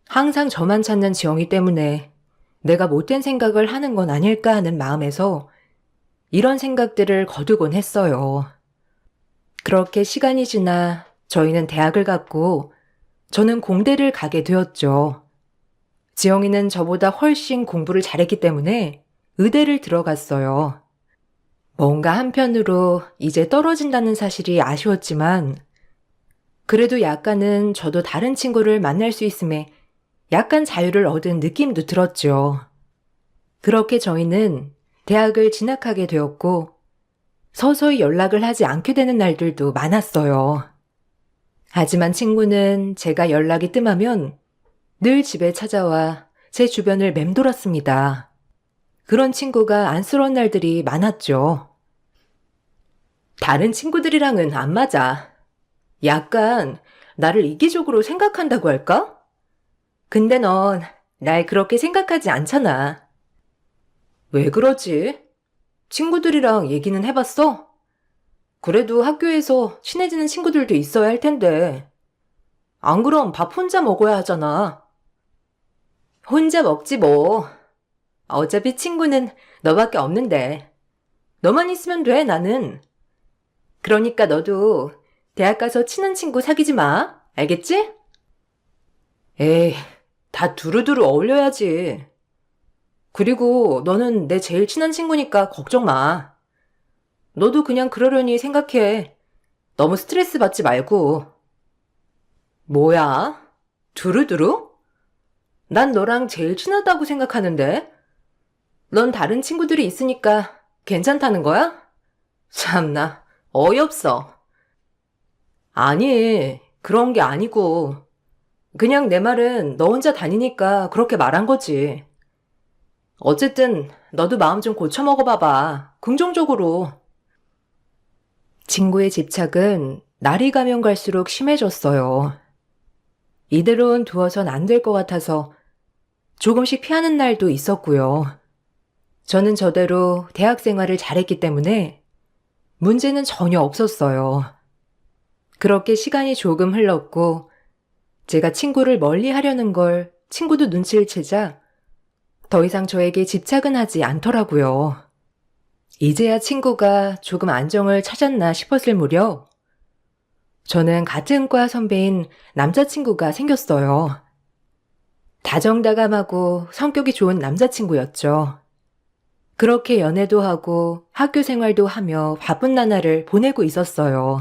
항상 저만 찾는 지영이 때문에 내가 못된 생각을 하는 건 아닐까 하는 마음에서 이런 생각들을 거두곤 했어요. 그렇게 시간이 지나 저희는 대학을 갔고 저는 공대를 가게 되었죠. 지영이는 저보다 훨씬 공부를 잘했기 때문에 의대를 들어갔어요. 뭔가 한편으로 이제 떨어진다는 사실이 아쉬웠지만 그래도 약간은 저도 다른 친구를 만날 수 있음에 약간 자유를 얻은 느낌도 들었죠. 그렇게 저희는 대학을 진학하게 되었고 서서히 연락을 하지 않게 되는 날들도 많았어요. 하지만 친구는 제가 연락이 뜸하면 늘 집에 찾아와 제 주변을 맴돌았습니다. 그런 친구가 안쓰러운 날들이 많았죠. 다른 친구들이랑은 안 맞아. 약간 나를 이기적으로 생각한다고 할까? 근데 넌 날 그렇게 생각하지 않잖아. 왜 그러지? 친구들이랑 얘기는 해봤어? 그래도 학교에서 친해지는 친구들도 있어야 할 텐데. 안 그럼 밥 혼자 먹어야 하잖아. 혼자 먹지 뭐. 어차피 친구는 너밖에 없는데. 너만 있으면 돼, 나는. 그러니까 너도 대학 가서 친한 친구 사귀지 마. 알겠지? 에이, 다 두루두루 어울려야지. 그리고 너는 내 제일 친한 친구니까 걱정 마. 너도 그냥 그러려니 생각해. 너무 스트레스 받지 말고. 뭐야? 두루두루? 난 너랑 제일 친하다고 생각하는데? 넌 다른 친구들이 있으니까 괜찮다는 거야? 참나, 어이없어. 아니, 그런 게 아니고. 그냥 내 말은 너 혼자 다니니까 그렇게 말한 거지. 어쨌든 너도 마음 좀 고쳐 먹어봐봐. 긍정적으로. 친구의 집착은 날이 가면 갈수록 심해졌어요. 이대로는 두어선 안 될 것 같아서 조금씩 피하는 날도 있었고요. 저는 저대로 대학 생활을 잘했기 때문에 문제는 전혀 없었어요. 그렇게 시간이 조금 흘렀고 제가 친구를 멀리 하려는 걸 친구도 눈치를 채자 더 이상 저에게 집착은 하지 않더라고요. 이제야 친구가 조금 안정을 찾았나 싶었을 무렵 저는 같은 과 선배인 남자친구가 생겼어요. 다정다감하고 성격이 좋은 남자친구였죠. 그렇게 연애도 하고 학교 생활도 하며 바쁜 나날을 보내고 있었어요.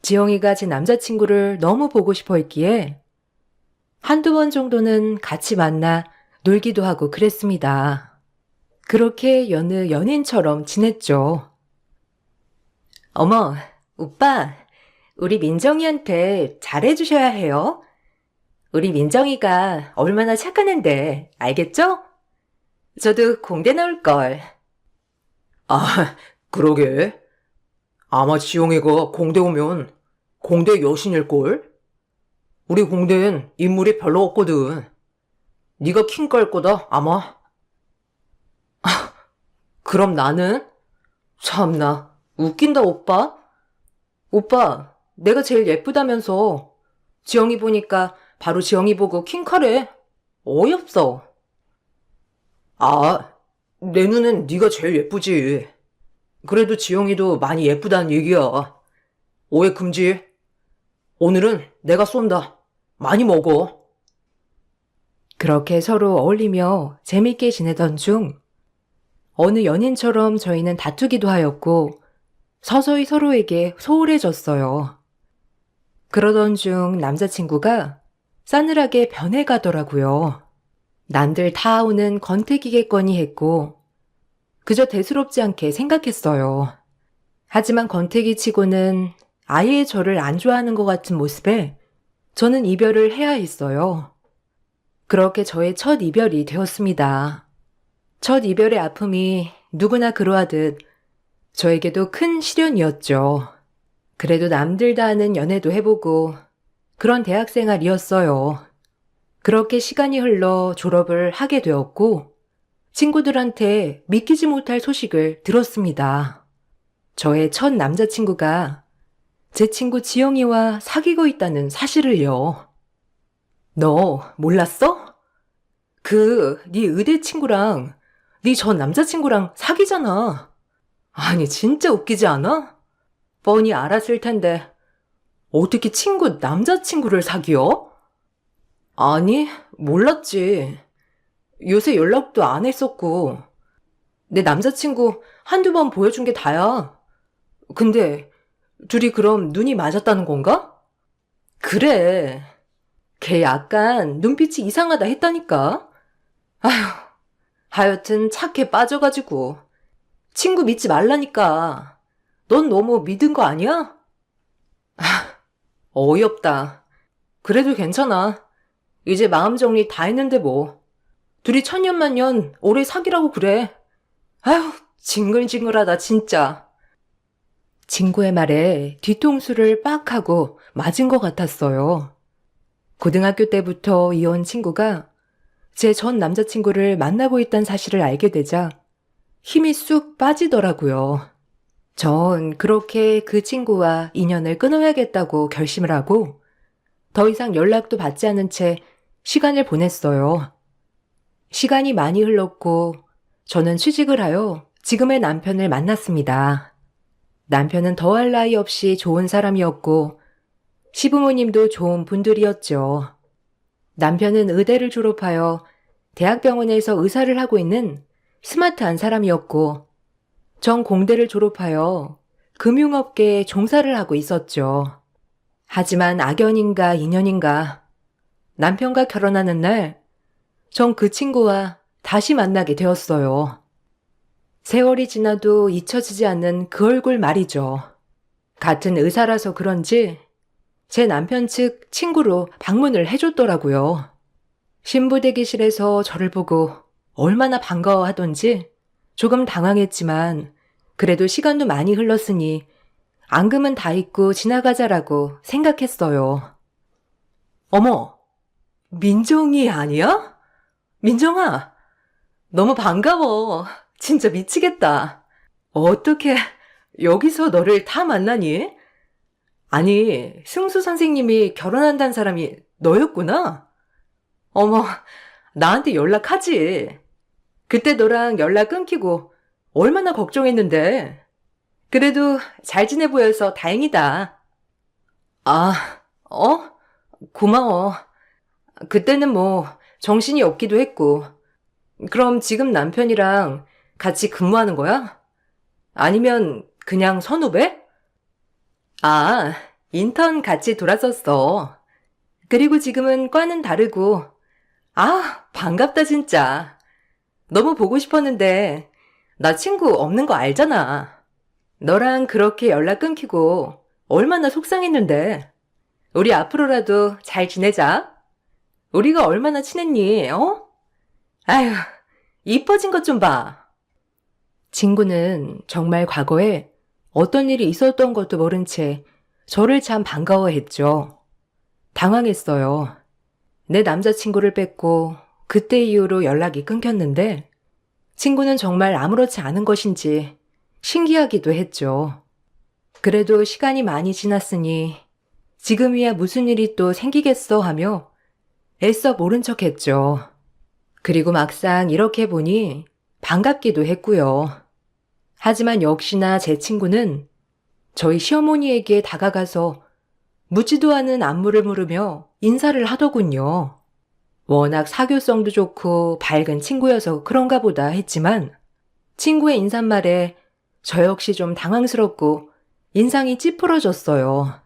지영이가 제 남자친구를 너무 보고 싶어 했기에 한두 번 정도는 같이 만나 놀기도 하고 그랬습니다. 그렇게 여느 연인처럼 지냈죠. 어머, 오빠, 우리 민정이한테 잘해주셔야 해요. 우리 민정이가 얼마나 착한 앤데, 알겠죠? 저도 공대 나올걸. 아, 그러게. 아마 지영이가 공대 오면 공대 여신일걸? 우리 공대엔 인물이 별로 없거든. 네가 킹 깔 거다, 아마. 그럼 나는? 참나, 웃긴다, 오빠. 오빠, 내가 제일 예쁘다면서. 지영이 보니까 바로 지영이 보고 킹카래. 어이없어. 아, 내 눈엔 네가 제일 예쁘지. 그래도 지영이도 많이 예쁘다는 얘기야. 오해 금지. 오늘은 내가 쏜다. 많이 먹어. 그렇게 서로 어울리며 재밌게 지내던 중 어느 연인처럼 저희는 다투기도 하였고 서서히 서로에게 소홀해졌어요. 그러던 중 남자친구가 싸늘하게 변해가더라고요. 남들 다 오는 권태기겠거니 했고 그저 대수롭지 않게 생각했어요. 하지만 권태기 치고는 아예 저를 안 좋아하는 것 같은 모습에 저는 이별을 해야 했어요. 그렇게 저의 첫 이별이 되었습니다. 첫 이별의 아픔이 누구나 그러하듯 저에게도 큰 시련이었죠. 그래도 남들 다 하는 연애도 해보고 그런 대학 생활이었어요. 그렇게 시간이 흘러 졸업을 하게 되었고 친구들한테 믿기지 못할 소식을 들었습니다. 저의 첫 남자친구가 제 친구 지영이와 사귀고 있다는 사실을요. 너 몰랐어? 네 의대 친구랑 네 전 남자친구랑 사귀잖아. 아니 진짜 웃기지 않아? 뻔히 알았을 텐데 어떻게 친구 남자친구를 사귀어? 아니 몰랐지. 요새 연락도 안 했었고 내 남자친구 한두 번 보여준 게 다야. 근데 둘이 그럼 눈이 맞았다는 건가? 그래. 걔 약간 눈빛이 이상하다 했다니까. 아휴, 하여튼 착해 빠져가지고. 친구 믿지 말라니까. 넌 너무 믿은 거 아니야? 아, 어이없다. 그래도 괜찮아. 이제 마음 정리 다 했는데 뭐. 둘이 천년만년 오래 사귀라고 그래. 아휴, 징글징글하다 진짜. 친구의 말에 뒤통수를 빡 하고 맞은 것 같았어요. 고등학교 때부터 이혼 친구가 제 전 남자친구를 만나고 있다는 사실을 알게 되자 힘이 쑥 빠지더라고요. 전 그렇게 그 친구와 인연을 끊어야겠다고 결심을 하고 더 이상 연락도 받지 않은 채 시간을 보냈어요. 시간이 많이 흘렀고 저는 취직을 하여 지금의 남편을 만났습니다. 남편은 더할 나위 없이 좋은 사람이었고 시부모님도 좋은 분들이었죠. 남편은 의대를 졸업하여 대학병원에서 의사를 하고 있는 스마트한 사람이었고 전 공대를 졸업하여 금융업계에 종사를 하고 있었죠. 하지만 악연인가 인연인가 남편과 결혼하는 날 전 그 친구와 다시 만나게 되었어요. 세월이 지나도 잊혀지지 않는 그 얼굴 말이죠. 같은 의사라서 그런지 제 남편 측 친구로 방문을 해줬더라고요. 신부 대기실에서 저를 보고 얼마나 반가워하던지 조금 당황했지만 그래도 시간도 많이 흘렀으니 앙금은 다 잊고 지나가자라고 생각했어요. 어머, 민정이 아니야? 민정아, 너무 반가워. 진짜 미치겠다. 어떻게 여기서 너를 다 만나니? 아니, 승수 선생님이 결혼한다는 사람이 너였구나? 어머, 나한테 연락하지. 그때 너랑 연락 끊기고 얼마나 걱정했는데. 그래도 잘 지내 보여서 다행이다. 아, 어? 고마워. 그때는 뭐 정신이 없기도 했고. 그럼 지금 남편이랑 같이 근무하는 거야? 아니면 그냥 선후배? 아, 인턴 같이 돌았었어. 그리고 지금은 과는 다르고. 아, 반갑다 진짜. 너무 보고 싶었는데 나 친구 없는 거 알잖아. 너랑 그렇게 연락 끊기고 얼마나 속상했는데. 우리 앞으로라도 잘 지내자. 우리가 얼마나 친했니, 어? 아휴, 이뻐진 것 좀 봐. 친구는 정말 과거에 어떤 일이 있었던 것도 모른 채 저를 참 반가워했죠. 당황했어요. 내 남자친구를 뺏고 그때 이후로 연락이 끊겼는데 친구는 정말 아무렇지 않은 것인지 신기하기도 했죠. 그래도 시간이 많이 지났으니 지금이야 무슨 일이 또 생기겠어 하며 애써 모른 척 했죠. 그리고 막상 이렇게 보니 반갑기도 했고요. 하지만 역시나 제 친구는 저희 시어머니에게 다가가서 묻지도 않은 안부를 물으며 인사를 하더군요. 워낙 사교성도 좋고 밝은 친구여서 그런가 보다 했지만 친구의 인사말에 저 역시 좀 당황스럽고 인상이 찌푸러졌어요.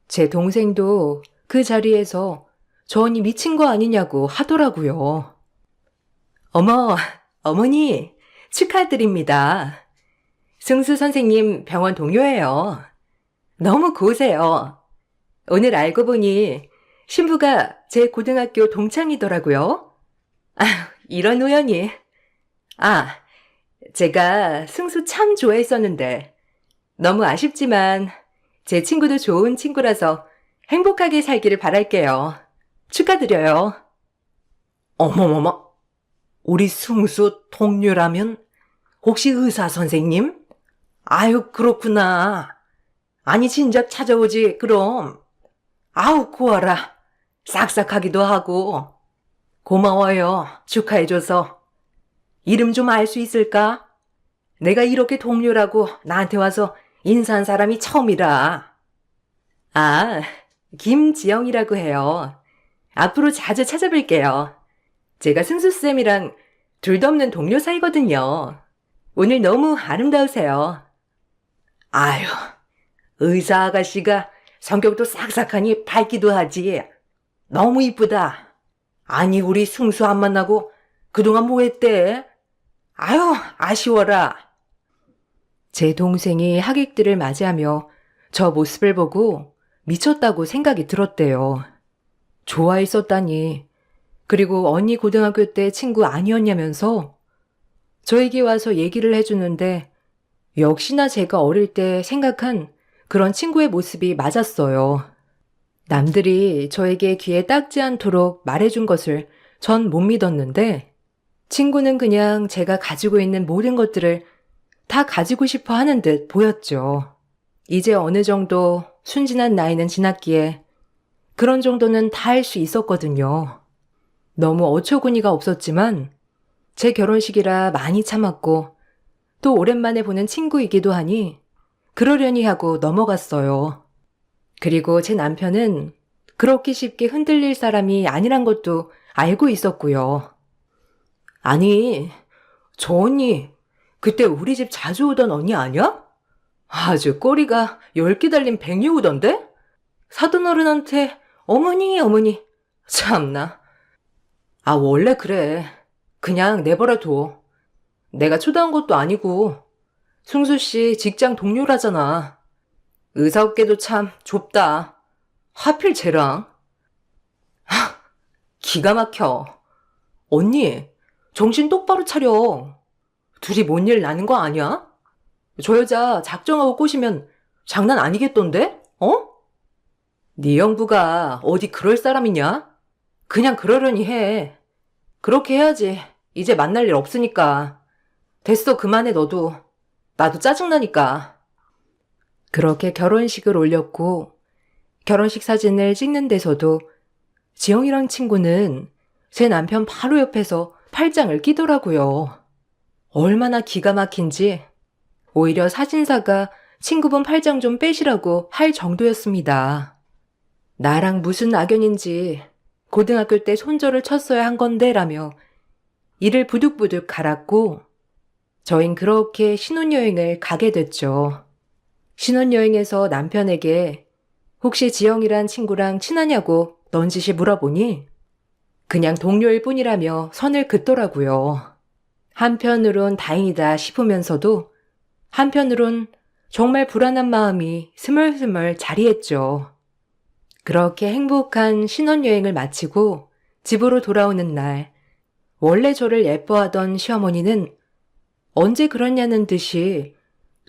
제 동생도 그 자리에서 저 언니 미친 거 아니냐고 하더라고요. 어머, 어머니, 축하드립니다. 승수 선생님 병원 동료예요. 너무 고우세요. 오늘 알고 보니 신부가 제 고등학교 동창이더라고요. 아, 이런 우연이. 아, 제가 승수 참 좋아했었는데 너무 아쉽지만 제 친구도 좋은 친구라서 행복하게 살기를 바랄게요. 축하드려요. 어머머머, 우리 승수 동료라면 혹시 의사 선생님? 아유, 그렇구나. 아니, 진작 찾아오지, 그럼. 아우, 고와라. 싹싹하기도 하고. 고마워요. 축하해줘서. 이름 좀 알 수 있을까? 내가 이렇게 동료라고 나한테 와서 인사한 사람이 처음이라. 아, 김지영이라고 해요. 앞으로 자주 찾아뵐게요. 제가 승수쌤이랑 둘도 없는 동료 사이거든요. 오늘 너무 아름다우세요. 아유, 의사 아가씨가 성격도 싹싹하니 밝기도 하지. 너무 이쁘다. 아니, 우리 승수 안 만나고 그동안 뭐 했대? 아유, 아쉬워라. 제 동생이 하객들을 맞이하며 저 모습을 보고 미쳤다고 생각이 들었대요. 좋아했었다니. 그리고 언니 고등학교 때 친구 아니었냐면서 저에게 와서 얘기를 해주는데 역시나 제가 어릴 때 생각한 그런 친구의 모습이 맞았어요. 남들이 저에게 귀에 닦지 않도록 말해준 것을 전 못 믿었는데 친구는 그냥 제가 가지고 있는 모든 것들을 다 가지고 싶어 하는 듯 보였죠. 이제 어느 정도 순진한 나이는 지났기에 그런 정도는 다 할 수 있었거든요. 너무 어처구니가 없었지만 제 결혼식이라 많이 참았고 또 오랜만에 보는 친구이기도 하니 그러려니 하고 넘어갔어요. 그리고 제 남편은 그렇게 쉽게 흔들릴 사람이 아니란 것도 알고 있었고요. 아니, 저 언니 그때 우리 집 자주 오던 언니 아니야? 아주 꼬리가 10개 달린 백유우던데? 사돈 어른한테 어머니 어머니 참나. 아, 원래 그래. 그냥 내버려 둬. 내가 초대한 것도 아니고 승수 씨 직장 동료라잖아. 의사업계도 참 좁다. 하필 쟤랑. 하, 기가 막혀. 언니, 정신 똑바로 차려. 둘이 뭔 일 나는 거 아니야? 저 여자 작정하고 꼬시면 장난 아니겠던데? 어? 네 형부가 어디 그럴 사람이냐? 그냥 그러려니 해. 그렇게 해야지. 이제 만날 일 없으니까. 됐어, 그만해 너도. 나도 짜증나니까. 그렇게 결혼식을 올렸고 결혼식 사진을 찍는 데서도 지영이랑 친구는 제 남편 바로 옆에서 팔짱을 끼더라고요. 얼마나 기가 막힌지 오히려 사진사가 친구분 팔짱 좀 빼시라고 할 정도였습니다. 나랑 무슨 악연인지 고등학교 때 손절을 쳤어야 한 건데 라며 이를 부득부득 갈았고 저흰 그렇게 신혼여행을 가게 됐죠. 신혼여행에서 남편에게 혹시 지영이란 친구랑 친하냐고 넌지시 물어보니 그냥 동료일 뿐이라며 선을 긋더라고요. 한편으론 다행이다 싶으면서도 한편으론 정말 불안한 마음이 스멀스멀 자리했죠. 그렇게 행복한 신혼여행을 마치고 집으로 돌아오는 날, 원래 저를 예뻐하던 시어머니는 언제 그랬냐는 듯이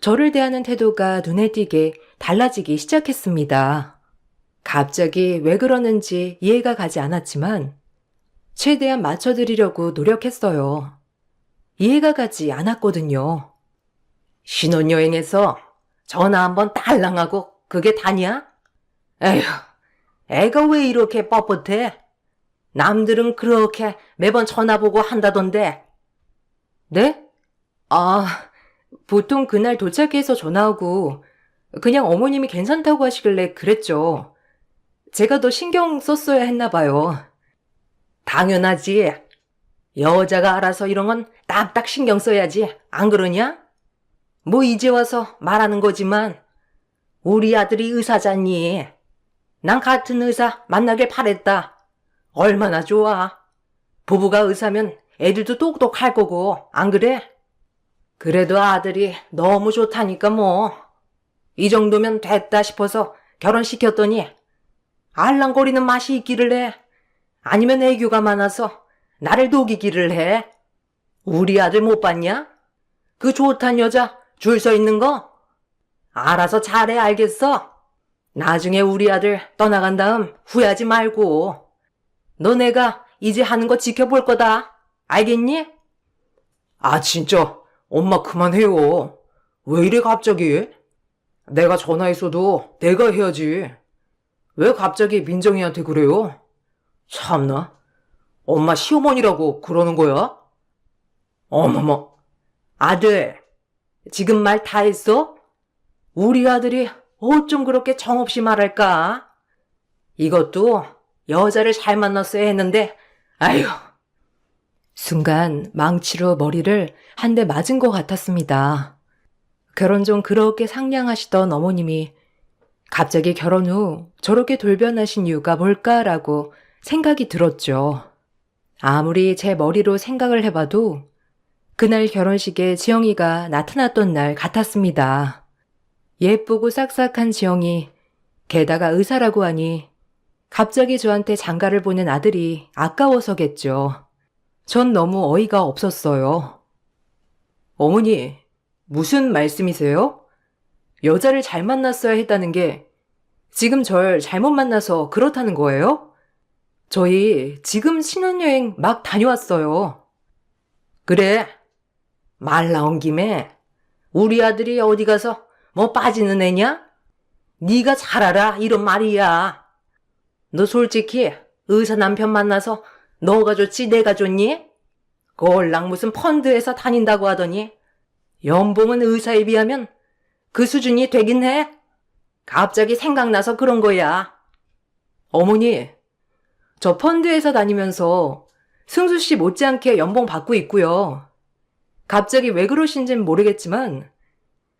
저를 대하는 태도가 눈에 띄게 달라지기 시작했습니다. 갑자기 왜 그러는지 이해가 가지 않았지만 최대한 맞춰드리려고 노력했어요. 이해가 가지 않았거든요. 신혼여행에서 전화 한번 딸랑하고 그게 다냐? 에휴, 애가 왜 이렇게 뻣뻣해? 남들은 그렇게 매번 전화 보고 한다던데. 네? 보통 그날 도착해서 전화하고 그냥 어머님이 괜찮다고 하시길래 그랬죠. 제가 더 신경 썼어야 했나 봐요. 당연하지. 여자가 알아서 이런 건 딱딱 신경 써야지. 안 그러냐? 뭐 이제 와서 말하는 거지만 우리 아들이 의사잖니. 난 같은 의사 만나길 바랬다. 얼마나 좋아. 부부가 의사면 애들도 똑똑할 거고 안 그래? 그래도 아들이 너무 좋다니까 뭐. 이 정도면 됐다 싶어서 결혼시켰더니 알랑거리는 맛이 있기를 해. 아니면 애교가 많아서 나를 녹이기를 해. 우리 아들 못 봤냐? 그 좋단 여자 줄 서 있는 거? 알아서 잘해 알겠어? 나중에 우리 아들 떠나간 다음 후회하지 말고. 너 내가 이제 하는 거 지켜볼 거다. 알겠니? 아, 진짜. 엄마 그만해요. 왜 이래 갑자기? 내가 전화했어도 내가 해야지. 왜 갑자기 민정이한테 그래요? 참나. 엄마 시어머니라고 그러는 거야? 어머머. 아들, 지금 말 다 했어? 우리 아들이 어쩜 그렇게 정없이 말할까? 이것도 여자를 잘 만났어야 했는데, 아휴. 순간 망치로 머리를 한 대 맞은 것 같았습니다. 결혼 전 그렇게 상냥하시던 어머님이 갑자기 결혼 후 저렇게 돌변하신 이유가 뭘까라고 생각이 들었죠. 아무리 제 머리로 생각을 해봐도 그날 결혼식에 지영이가 나타났던 날 같았습니다. 예쁘고 싹싹한 지영이 게다가 의사라고 하니 갑자기 저한테 장가를 보낸 아들이 아까워서겠죠. 전 너무 어이가 없었어요. 어머니, 무슨 말씀이세요? 여자를 잘 만났어야 했다는 게 지금 절 잘못 만나서 그렇다는 거예요? 저희 지금 신혼여행 막 다녀왔어요. 그래, 말 나온 김에 우리 아들이 어디 가서 뭐 빠지는 애냐? 네가 잘 알아 이런 말이야. 너 솔직히 의사 남편 만나서 너가 좋지 내가 좋니? 꼴랑 무슨 펀드에서 다닌다고 하더니 연봉은 의사에 비하면 그 수준이 되긴 해? 갑자기 생각나서 그런 거야. 어머니, 저 펀드에서 다니면서 승수 씨 못지않게 연봉 받고 있고요. 갑자기 왜 그러신진 모르겠지만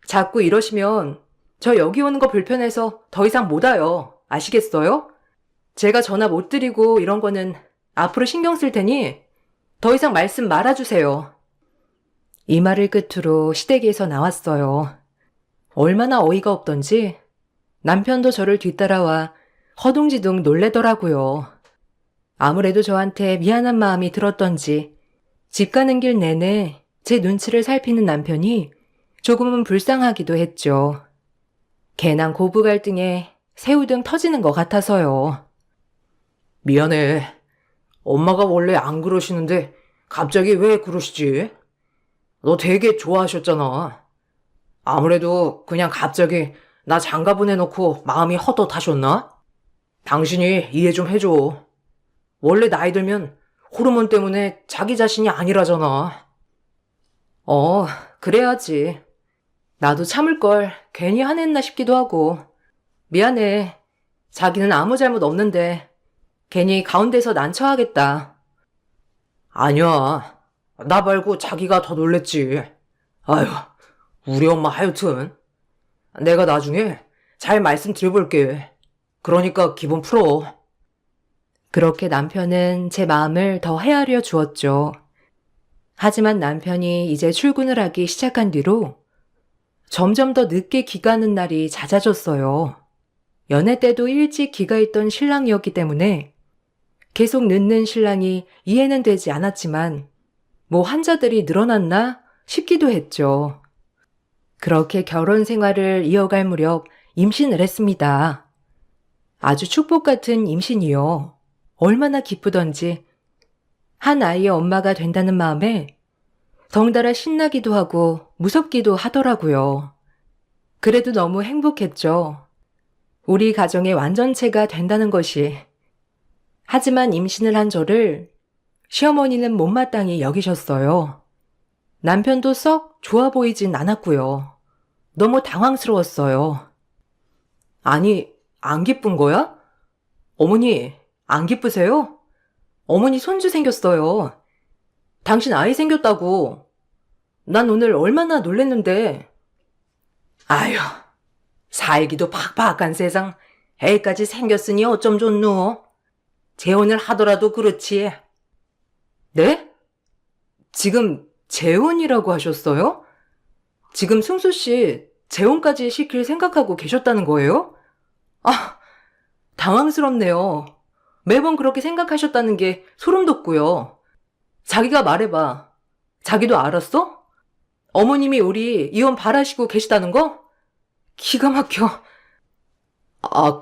자꾸 이러시면 저 여기 오는 거 불편해서 더 이상 못 와요. 아시겠어요? 제가 전화 못 드리고 이런 거는 앞으로 신경 쓸 테니 더 이상 말씀 말아주세요. 이 말을 끝으로 시댁에서 나왔어요. 얼마나 어이가 없던지 남편도 저를 뒤따라와 허둥지둥 놀래더라고요. 아무래도 저한테 미안한 마음이 들었던지 집 가는 길 내내 제 눈치를 살피는 남편이 조금은 불쌍하기도 했죠. 괜한 고부 갈등에 새우등 터지는 것 같아서요. 미안해. 엄마가 원래 안 그러시는데 갑자기 왜 그러시지? 너 되게 좋아하셨잖아. 아무래도 그냥 갑자기 나 장가 보내놓고 마음이 헛헛하셨나? 당신이 이해 좀 해줘. 원래 나이 들면 호르몬 때문에 자기 자신이 아니라잖아. 그래야지. 나도 참을 걸 괜히 화냈나 싶기도 하고. 미안해. 자기는 아무 잘못 없는데 괜히 가운데서 난처하겠다. 아니야. 나 말고 자기가 더 놀랬지. 아휴, 우리 엄마 하여튼. 내가 나중에 잘 말씀드려볼게. 그러니까 기분 풀어. 그렇게 남편은 제 마음을 더 헤아려 주었죠. 하지만 남편이 이제 출근을 하기 시작한 뒤로 점점 더 늦게 귀가하는 날이 잦아졌어요. 연애 때도 일찍 귀가했던 신랑이었기 때문에 계속 늦는 신랑이 이해는 되지 않았지만 뭐 환자들이 늘어났나 싶기도 했죠. 그렇게 결혼 생활을 이어갈 무렵 임신을 했습니다. 아주 축복 같은 임신이요. 얼마나 기쁘던지 한 아이의 엄마가 된다는 마음에 덩달아 신나기도 하고 무섭기도 하더라고요. 그래도 너무 행복했죠. 우리 가정의 완전체가 된다는 것이. 하지만 임신을 한 저를 시어머니는 못마땅히 여기셨어요. 남편도 썩 좋아 보이진 않았고요. 너무 당황스러웠어요. 아니, 안 기쁜 거야? 어머니, 안 기쁘세요? 어머니 손주 생겼어요. 당신 아이 생겼다고. 난 오늘 얼마나 놀랬는데. 아휴, 살기도 팍팍한 세상 애까지 생겼으니 어쩜 좋노. 재혼을 하더라도 그렇지. 네? 지금 재혼이라고 하셨어요? 지금 승수 씨 재혼까지 시킬 생각하고 계셨다는 거예요? 아, 당황스럽네요. 매번 그렇게 생각하셨다는 게 소름 돋고요. 자기가 말해봐. 자기도 알았어? 어머님이 우리 이혼 바라시고 계시다는 거? 기가 막혀.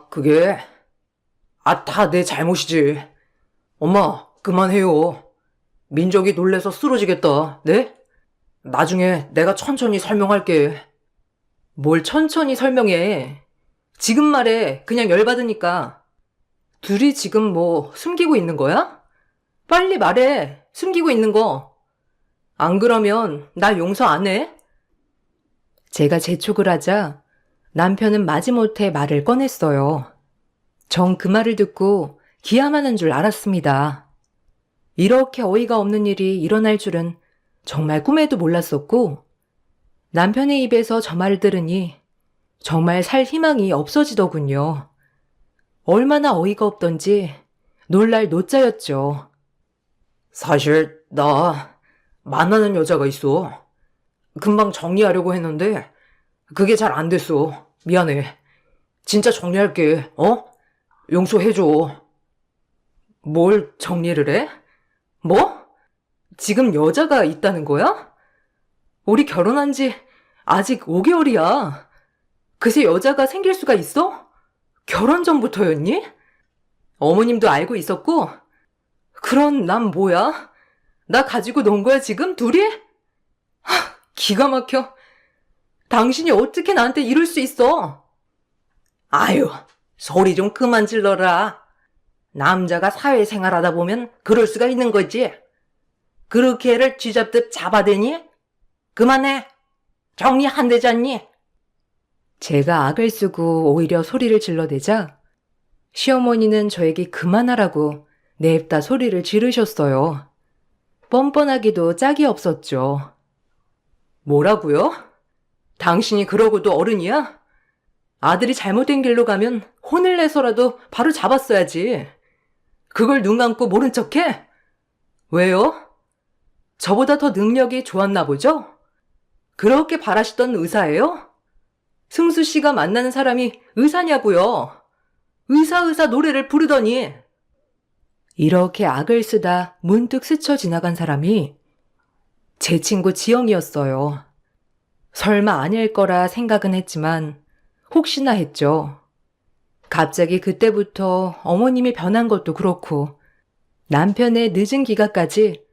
그게... 다 내 잘못이지. 엄마, 그만해요. 민족이 놀래서 쓰러지겠다, 네? 나중에 내가 천천히 설명할게. 뭘 천천히 설명해. 지금 말해. 그냥 열받으니까. 둘이 지금 뭐 숨기고 있는 거야? 빨리 말해. 숨기고 있는 거. 안 그러면 나 용서 안 해? 제가 재촉을 하자 남편은 마지못해 말을 꺼냈어요. 정 그 말을 듣고 기함하는 줄 알았습니다. 이렇게 어이가 없는 일이 일어날 줄은 정말 꿈에도 몰랐었고 남편의 입에서 저 말을 들으니 정말 살 희망이 없어지더군요. 얼마나 어이가 없던지 놀랄 노자였죠. 사실 나 만나는 여자가 있어. 금방 정리하려고 했는데 그게 잘 안 됐어. 미안해. 진짜 정리할게. 용서해줘. 뭘 정리를 해? 뭐? 지금 여자가 있다는 거야? 우리 결혼한 지 아직 5개월이야. 그새 여자가 생길 수가 있어? 결혼 전부터였니? 어머님도 알고 있었고? 그럼 난 뭐야? 나 가지고 논 거야 지금 둘이? 기가 막혀. 당신이 어떻게 나한테 이럴 수 있어? 아유, 소리 좀 그만 질러라. 남자가 사회생활하다 보면 그럴 수가 있는 거지. 그렇게 애를 쥐잡듯 잡아대니? 그만해. 정리 안 되지 않니? 제가 악을 쓰고 오히려 소리를 질러대자 시어머니는 저에게 그만하라고 냅다 소리를 지르셨어요. 뻔뻔하기도 짝이 없었죠. 뭐라고요? 당신이 그러고도 어른이야? 아들이 잘못된 길로 가면 혼을 내서라도 바로 잡았어야지. 그걸 눈 감고 모른 척해? 왜요? 저보다 더 능력이 좋았나 보죠? 그렇게 바라시던 의사예요? 승수 씨가 만나는 사람이 의사냐고요? 의사 노래를 부르더니. 이렇게 악을 쓰다 문득 스쳐 지나간 사람이 제 친구 지영이었어요. 설마 아닐 거라 생각은 했지만 혹시나 했죠. 갑자기 그때부터 어머님이 변한 것도 그렇고 남편의 늦은 귀가까지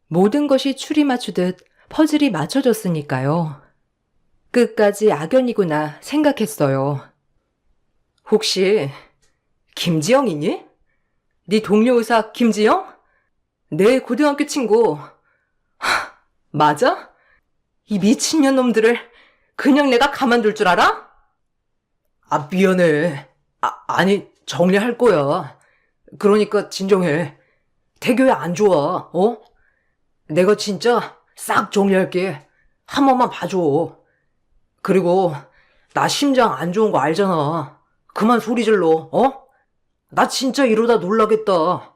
모든 것이 추리 맞추듯 퍼즐이 맞춰졌으니까요. 끝까지 악연이구나 생각했어요. 혹시 김지영이니? 네 동료 의사 김지영? 내 고등학교 친구. 맞아? 이 미친년 놈들을 그냥 내가 가만둘 줄 알아? 아, 미안해. 아니, 정리할 거야. 그러니까 진정해. 태교야 안 좋아, 어? 내가 진짜 싹 정리할게. 한 번만 봐줘. 그리고 나 심장 안 좋은 거 알잖아. 그만 소리 질러, 어? 나 진짜 이러다 놀라겠다.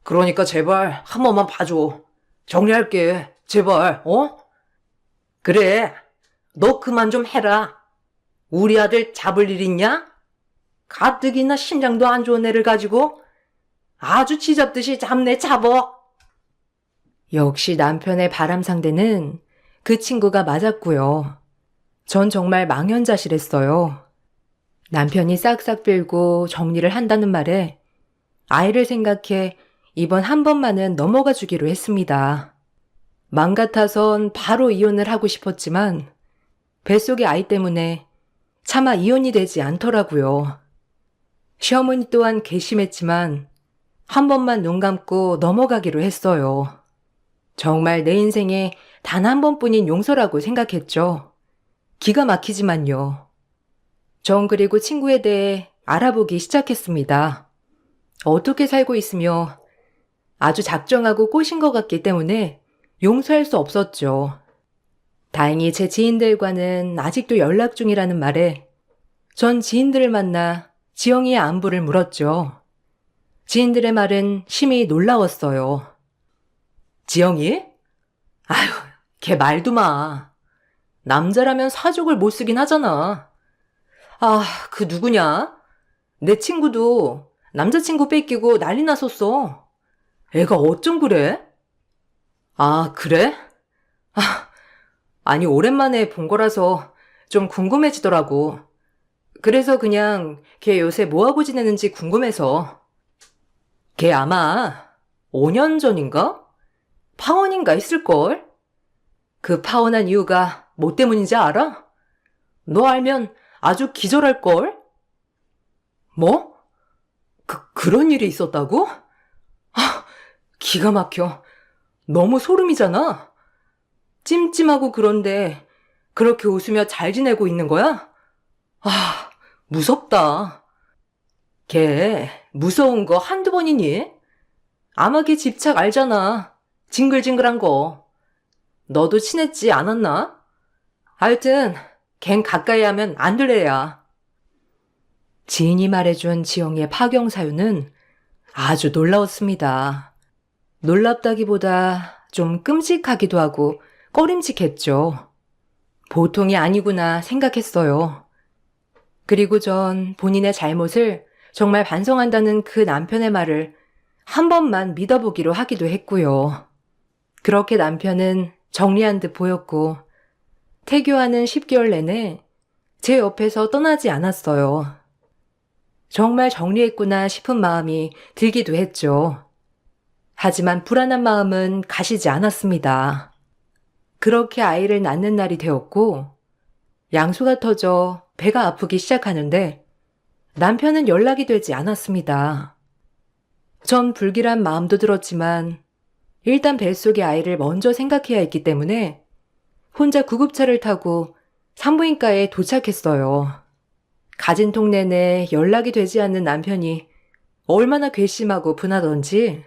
그러니까 제발 한 번만 봐줘. 정리할게. 제발, 어? 그래. 너 그만 좀 해라. 우리 아들 잡을 일 있냐? 가뜩이나 심장도 안 좋은 애를 가지고 아주 쥐잡듯이 잡네 잡어. 역시 남편의 바람 상대는 그 친구가 맞았고요. 전 정말 망연자실했어요. 남편이 싹싹 빌고 정리를 한다는 말에 아이를 생각해 이번 한 번만은 넘어가 주기로 했습니다. 맘 같아선 바로 이혼을 하고 싶었지만 뱃속의 아이 때문에 차마 이혼이 되지 않더라고요. 시어머니 또한 괘씸했지만 한 번만 눈 감고 넘어가기로 했어요. 정말 내 인생에 단 한 번뿐인 용서라고 생각했죠. 기가 막히지만요. 전 그리고 친구에 대해 알아보기 시작했습니다. 어떻게 살고 있으며 아주 작정하고 꼬신 것 같기 때문에 용서할 수 없었죠. 다행히 제 지인들과는 아직도 연락 중이라는 말에 전 지인들을 만나 지영이의 안부를 물었죠. 지인들의 말은 심히 놀라웠어요. 지영이? 아휴, 걔 말도 마. 남자라면 사족을 못 쓰긴 하잖아. 아, 그 누구냐? 내 친구도 남자친구 뺏기고 난리 났었어. 애가 어쩜 그래? 아, 그래? 아니, 오랜만에 본 거라서 좀 궁금해지더라고. 그래서 그냥 걔 요새 뭐하고 지내는지 궁금해서. 걔 아마 5년 전인가? 파혼인가 했을걸? 그 파혼한 이유가 뭐 때문인지 알아? 너 알면 아주 기절할걸? 뭐? 그런 일이 있었다고? 아, 기가 막혀. 너무 소름이잖아. 찜찜하고 그런데 그렇게 웃으며 잘 지내고 있는 거야? 아, 무섭다. 걔 무서운 거 한두 번이니? 아마 걔 집착 알잖아. 징글징글한 거. 너도 친했지 않았나? 하여튼 걘 가까이 하면 안 될 애야. 지인이 말해준 지영이의 파경 사유는 아주 놀라웠습니다. 놀랍다기보다 좀 끔찍하기도 하고 꺼림칙했죠. 보통이 아니구나 생각했어요. 그리고 전 본인의 잘못을 정말 반성한다는 그 남편의 말을 한 번만 믿어보기로 하기도 했고요. 그렇게 남편은 정리한 듯 보였고 태교하는 10개월 내내 제 옆에서 떠나지 않았어요. 정말 정리했구나 싶은 마음이 들기도 했죠. 하지만 불안한 마음은 가시지 않았습니다. 그렇게 아이를 낳는 날이 되었고 양수가 터져 배가 아프기 시작하는데 남편은 연락이 되지 않았습니다. 전 불길한 마음도 들었지만 일단 뱃속의 아이를 먼저 생각해야 했기 때문에 혼자 구급차를 타고 산부인과에 도착했어요. 가진 통 내내 연락이 되지 않는 남편이 얼마나 괘씸하고 분하던지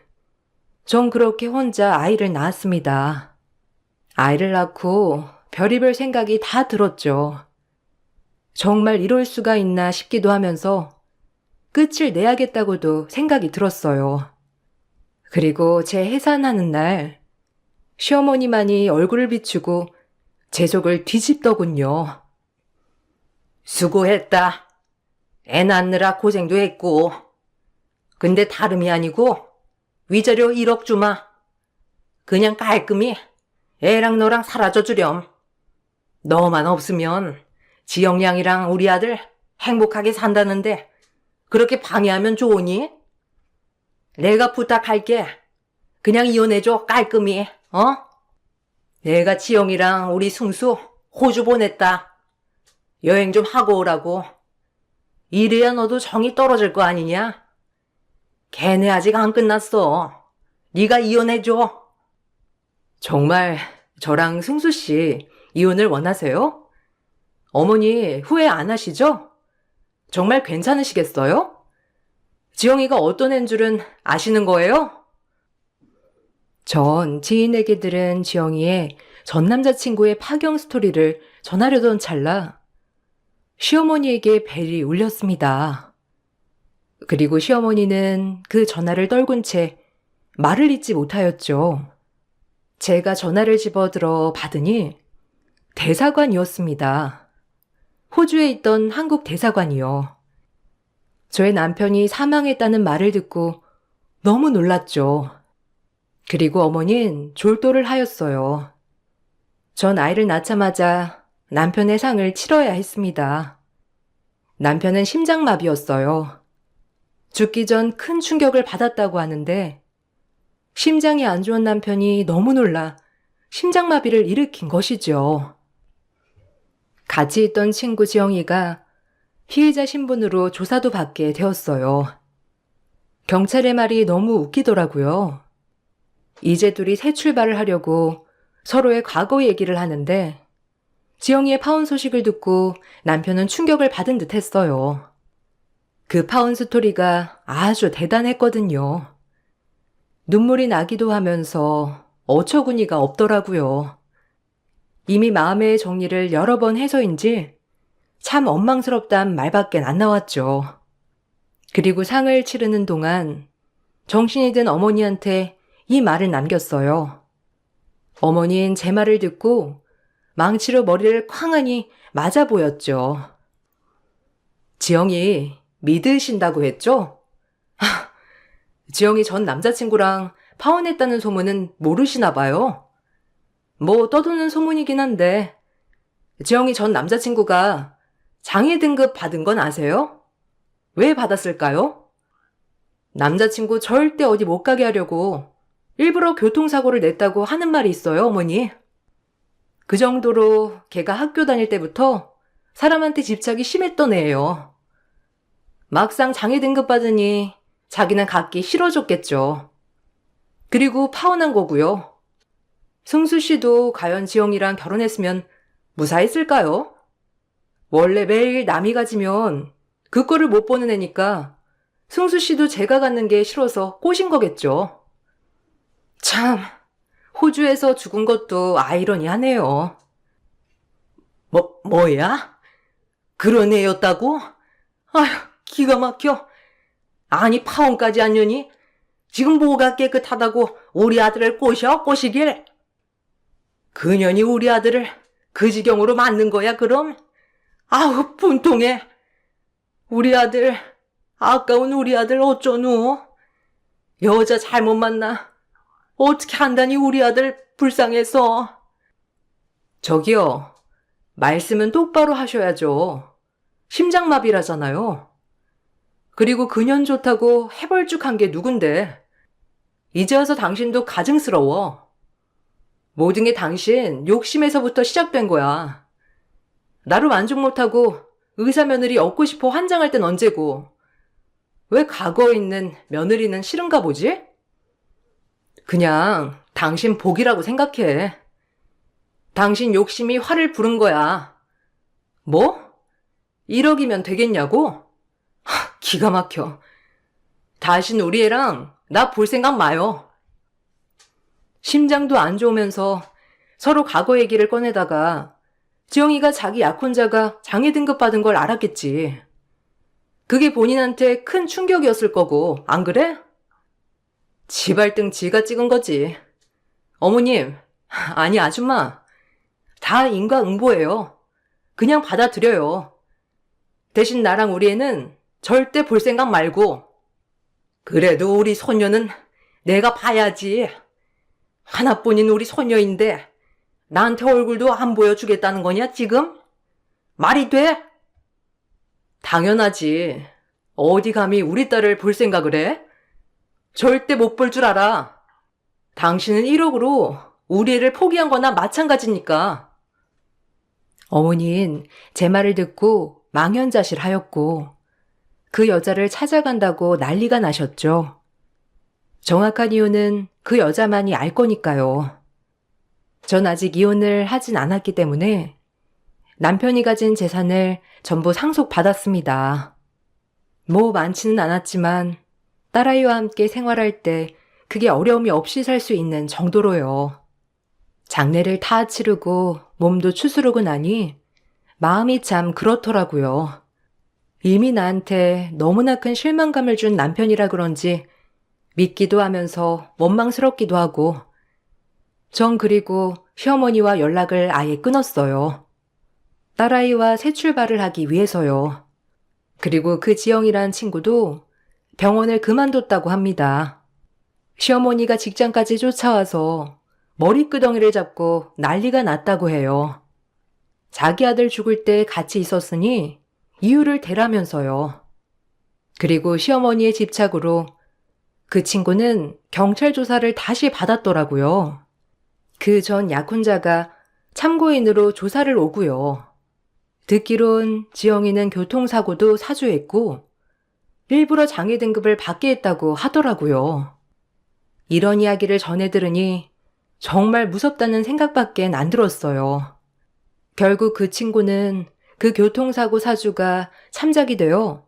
전 그렇게 혼자 아이를 낳았습니다. 아이를 낳고 별의별 생각이 다 들었죠. 정말 이럴 수가 있나 싶기도 하면서 끝을 내야겠다고도 생각이 들었어요. 그리고 제 해산하는 날 시어머니만이 얼굴을 비추고 제 속을 뒤집더군요. 수고했다. 애 낳느라 고생도 했고. 근데 다름이 아니고 위자료 1억 주마. 그냥 깔끔히 애랑 너랑 사라져 주렴. 너만 없으면 지영 양이랑 우리 아들 행복하게 산다는데 그렇게 방해하면 좋으니? 내가 부탁할게. 그냥 이혼해줘 깔끔히. 어? 내가 지영이랑 우리 승수 호주 보냈다. 여행 좀 하고 오라고. 이래야 너도 정이 떨어질 거 아니냐? 걔네 아직 안 끝났어. 네가 이혼해줘. 정말 저랑 승수 씨 이혼을 원하세요? 어머니 후회 안 하시죠? 정말 괜찮으시겠어요? 지영이가 어떤 애인 줄은 아시는 거예요? 전 지인에게 들은 지영이의 전 남자친구의 파경 스토리를 전하려던 찰나 시어머니에게 벨이 울렸습니다. 그리고 시어머니는 그 전화를 떨군 채 말을 잇지 못하였죠. 제가 전화를 집어들어 받으니 대사관이었습니다. 호주에 있던 한국 대사관이요. 저의 남편이 사망했다는 말을 듣고 너무 놀랐죠. 그리고 어머니는 졸도를 하였어요. 전 아이를 낳자마자 남편의 상을 치러야 했습니다. 남편은 심장마비였어요. 죽기 전 큰 충격을 받았다고 하는데 심장이 안 좋은 남편이 너무 놀라 심장마비를 일으킨 것이죠. 같이 있던 친구 지영이가 피의자 신분으로 조사도 받게 되었어요. 경찰의 말이 너무 웃기더라고요. 이제 둘이 새 출발을 하려고 서로의 과거 얘기를 하는데 지영이의 파혼 소식을 듣고 남편은 충격을 받은 듯 했어요. 그 파혼 스토리가 아주 대단했거든요. 눈물이 나기도 하면서 어처구니가 없더라고요. 이미 마음의 정리를 여러 번 해서인지 참 원망스럽단 말밖엔 안 나왔죠. 그리고 상을 치르는 동안 정신이 든 어머니한테 이 말을 남겼어요. 어머니는 제 말을 듣고 망치로 머리를 쾅하니 맞아 보였죠. 지영이 믿으신다고 했죠? 지영이 전 남자친구랑 파혼했다는 소문은 모르시나 봐요. 뭐 떠도는 소문이긴 한데 지영이 전 남자친구가 장애 등급 받은 건 아세요? 왜 받았을까요? 남자친구 절대 어디 못 가게 하려고 일부러 교통사고를 냈다고 하는 말이 있어요, 어머니. 그 정도로 걔가 학교 다닐 때부터 사람한테 집착이 심했던 애예요. 막상 장애 등급 받으니 자기는 갖기 싫어졌겠죠. 그리고 파혼한 거고요. 승수 씨도 과연 지영이랑 결혼했으면 무사했을까요? 원래 매일 남이 가지면 그 꼴을 못 보는 애니까 승수 씨도 제가 갖는 게 싫어서 꼬신 거겠죠. 참, 호주에서 죽은 것도 아이러니하네요. 뭐야? 그런 애였다고? 아휴, 기가 막혀. 아니, 파혼까지 안 년이? 지금 뭐가 깨끗하다고 우리 아들을 꼬시길? 그년이 우리 아들을 그 지경으로 만든 거야, 그럼? 아우, 분통해. 우리 아들, 아까운 우리 아들 어쩌누? 여자 잘못 만나. 어떻게 한다니 우리 아들 불쌍해서. 저기요, 말씀은 똑바로 하셔야죠. 심장마비라잖아요. 그리고 그년 좋다고 해벌쭉한 게 누군데. 이제 와서 당신도 가증스러워. 모든 게 당신 욕심에서부터 시작된 거야. 나를 만족 못하고 의사 며느리 얻고 싶어 환장할 땐 언제고. 왜 과거에 있는 며느리는 싫은가 보지? 그냥 당신 복이라고 생각해. 당신 욕심이 화를 부른 거야. 뭐? 1억이면 되겠냐고? 기가 막혀. 다신 우리 애랑 나 볼 생각 마요. 심장도 안 좋으면서 서로 과거 얘기를 꺼내다가 지영이가 자기 약혼자가 장애 등급 받은 걸 알았겠지. 그게 본인한테 큰 충격이었을 거고, 안 그래? 지발등 지가 찍은 거지. 어머님, 아니 아줌마, 다 인과응보예요. 그냥 받아들여요. 대신 나랑 우리 애는 절대 볼 생각 말고. 그래도 우리 소녀는 내가 봐야지. 하나뿐인 우리 소녀인데 나한테 얼굴도 안 보여주겠다는 거냐 지금? 말이 돼? 당연하지. 어디 감히 우리 딸을 볼 생각을 해? 절대 못 볼 줄 알아. 당신은 1억으로 우리 애를 포기한 거나 마찬가지니까. 어머니는 제 말을 듣고 망연자실하였고 그 여자를 찾아간다고 난리가 나셨죠. 정확한 이유는 그 여자만이 알 거니까요. 전 아직 이혼을 하진 않았기 때문에 남편이 가진 재산을 전부 상속받았습니다. 뭐 많지는 않았지만 딸아이와 함께 생활할 때 그게 어려움이 없이 살 수 있는 정도로요. 장례를 다 치르고 몸도 추스르고 나니 마음이 참 그렇더라고요. 이미 나한테 너무나 큰 실망감을 준 남편이라 그런지 믿기도 하면서 원망스럽기도 하고 전 그리고 시어머니와 연락을 아예 끊었어요. 딸아이와 새 출발을 하기 위해서요. 그리고 그 지영이란 친구도 병원을 그만뒀다고 합니다. 시어머니가 직장까지 쫓아와서 머리끄덩이를 잡고 난리가 났다고 해요. 자기 아들 죽을 때 같이 있었으니 이유를 대라면서요. 그리고 시어머니의 집착으로 그 친구는 경찰 조사를 다시 받았더라고요. 그 전 약혼자가 참고인으로 조사를 오고요. 듣기론 지영이는 교통사고도 사주했고 일부러 장애 등급을 받게 했다고 하더라고요. 이런 이야기를 전해 들으니 정말 무섭다는 생각밖엔 안 들었어요. 결국 그 친구는 그 교통사고 사주가 참작이 되어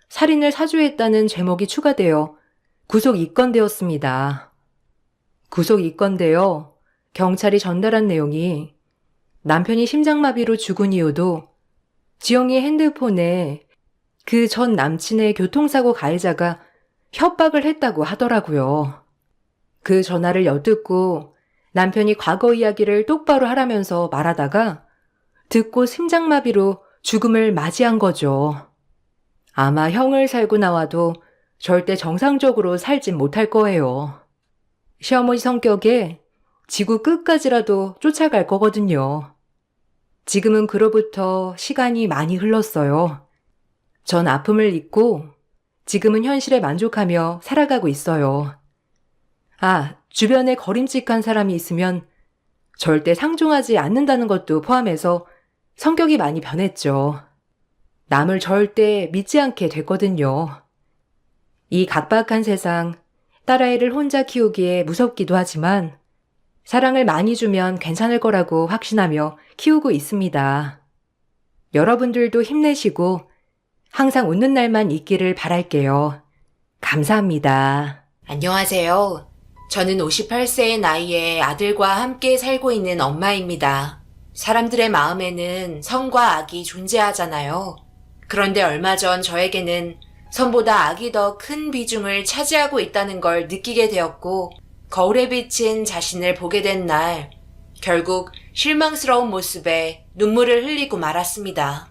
살인을 사주했다는 죄목이 추가되어 구속 입건되었습니다. 구속 입건되어 경찰이 전달한 내용이 남편이 심장마비로 죽은 이유도 지영이의 핸드폰에 그 전 남친의 교통사고 가해자가 협박을 했다고 하더라고요. 그 전화를 엿듣고 남편이 과거 이야기를 똑바로 하라면서 말하다가 듣고 심장마비로 죽음을 맞이한 거죠. 아마 형을 살고 나와도 절대 정상적으로 살진 못할 거예요. 시어머니 성격에 지구 끝까지라도 쫓아갈 거거든요. 지금은 그로부터 시간이 많이 흘렀어요. 전 아픔을 잊고 지금은 현실에 만족하며 살아가고 있어요. 주변에 거림직한 사람이 있으면 절대 상종하지 않는다는 것도 포함해서 성격이 많이 변했죠. 남을 절대 믿지 않게 됐거든요. 이 각박한 세상, 딸아이를 혼자 키우기에 무섭기도 하지만 사랑을 많이 주면 괜찮을 거라고 확신하며 키우고 있습니다. 여러분들도 힘내시고 항상 웃는 날만 있기를 바랄게요. 감사합니다. 안녕하세요. 저는 58세의 나이에 아들과 함께 살고 있는 엄마입니다. 사람들의 마음에는 선과 악이 존재하잖아요. 그런데 얼마 전 저에게는 선보다 악이 더 큰 비중을 차지하고 있다는 걸 느끼게 되었고, 거울에 비친 자신을 보게 된 날, 결국 실망스러운 모습에 눈물을 흘리고 말았습니다.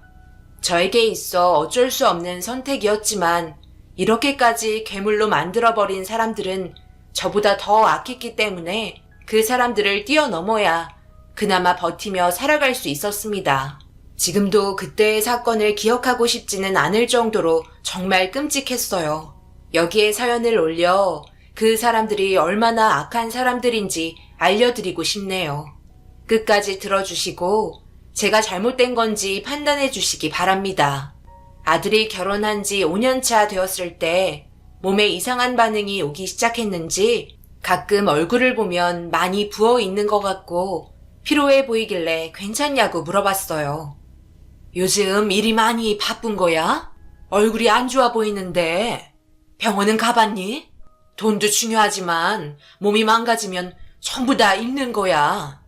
저에게 있어 어쩔 수 없는 선택이었지만 이렇게까지 괴물로 만들어버린 사람들은 저보다 더 악했기 때문에 그 사람들을 뛰어넘어야 그나마 버티며 살아갈 수 있었습니다. 지금도 그때의 사건을 기억하고 싶지는 않을 정도로 정말 끔찍했어요. 여기에 사연을 올려 그 사람들이 얼마나 악한 사람들인지 알려드리고 싶네요. 끝까지 들어주시고 제가 잘못된 건지 판단해 주시기 바랍니다. 아들이 결혼한 지 5년차 되었을 때 몸에 이상한 반응이 오기 시작했는지 가끔 얼굴을 보면 많이 부어 있는 것 같고 피로해 보이길래 괜찮냐고 물어봤어요. 요즘 일이 많이 바쁜 거야? 얼굴이 안 좋아 보이는데 병원은 가봤니? 돈도 중요하지만 몸이 망가지면 전부 다 잃는 거야.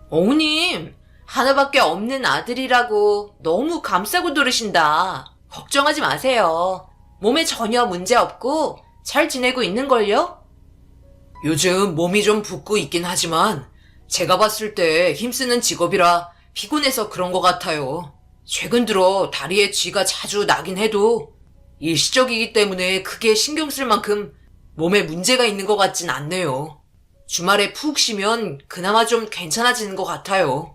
어머님, 하나밖에 없는 아들이라고 너무 감싸고 들으신다. 걱정하지 마세요. 몸에 전혀 문제 없고 잘 지내고 있는걸요? 요즘 몸이 좀 붓고 있긴 하지만 제가 봤을 때 힘쓰는 직업이라 피곤해서 그런 것 같아요. 최근 들어 다리에 쥐가 자주 나긴 해도 일시적이기 때문에 크게 신경 쓸 만큼 몸에 문제가 있는 것 같진 않네요. 주말에 푹 쉬면 그나마 좀 괜찮아지는 것 같아요.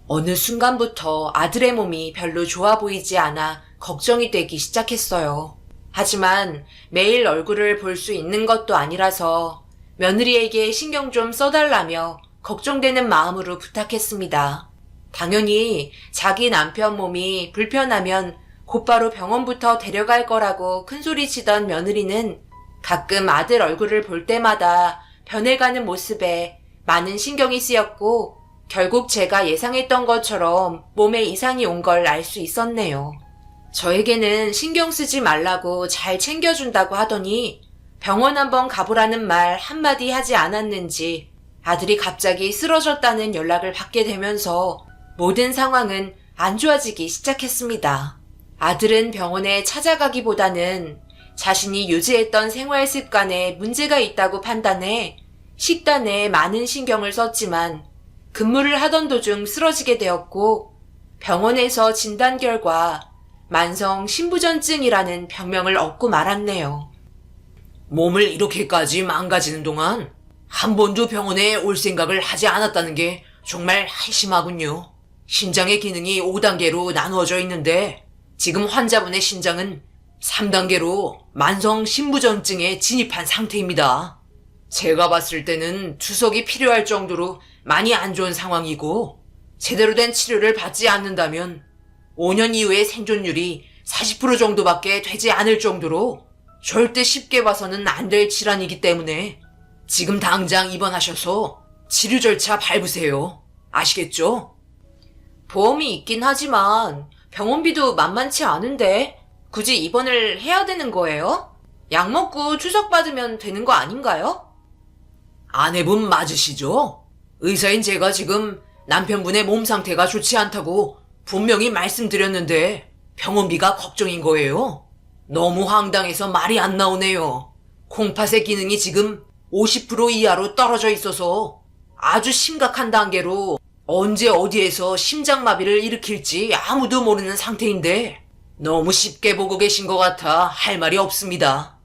어느 순간부터 아들의 몸이 별로 좋아 보이지 않아 걱정이 되기 시작했어요. 하지만 매일 얼굴을 볼 수 있는 것도 아니라서 며느리에게 신경 좀 써달라며 걱정되는 마음으로 부탁했습니다. 당연히 자기 남편 몸이 불편하면 곧바로 병원부터 데려갈 거라고 큰소리치던 며느리는 가끔 아들 얼굴을 볼 때마다 변해가는 모습에 많은 신경이 쓰였고 결국 제가 예상했던 것처럼 몸에 이상이 온 걸 알 수 있었네요. 저에게는 신경 쓰지 말라고 잘 챙겨준다고 하더니 병원 한번 가보라는 말 한마디 하지 않았는지 아들이 갑자기 쓰러졌다는 연락을 받게 되면서 모든 상황은 안 좋아지기 시작했습니다. 아들은 병원에 찾아가기보다는 자신이 유지했던 생활 습관에 문제가 있다고 판단해 식단에 많은 신경을 썼지만 근무를 하던 도중 쓰러지게 되었고 병원에서 진단 결과 만성 신부전증이라는 병명을 얻고 말았네요. 몸을 이렇게까지 망가지는 동안 한 번도 병원에 올 생각을 하지 않았다는 게 정말 한심하군요. 신장의 기능이 5단계로 나누어져 있는데 지금 환자분의 신장은 3단계로 만성 신부전증에 진입한 상태입니다. 제가 봤을 때는 투석이 필요할 정도로 많이 안 좋은 상황이고 제대로 된 치료를 받지 않는다면 5년 이후의 생존율이 40% 정도밖에 되지 않을 정도로 절대 쉽게 봐서는 안 될 질환이기 때문에 지금 당장 입원하셔서 치료 절차 밟으세요. 아시겠죠? 보험이 있긴 하지만 병원비도 만만치 않은데 굳이 입원을 해야 되는 거예요? 약 먹고 투석받으면 되는 거 아닌가요? 아내분 맞으시죠? 의사인 제가 지금 남편분의 몸 상태가 좋지 않다고 분명히 말씀드렸는데 병원비가 걱정인 거예요. 너무 황당해서 말이 안 나오네요. 콩팥의 기능이 지금 50% 이하로 떨어져 있어서 아주 심각한 단계로 언제 어디에서 심장마비를 일으킬지 아무도 모르는 상태인데 너무 쉽게 보고 계신 것 같아 할 말이 없습니다.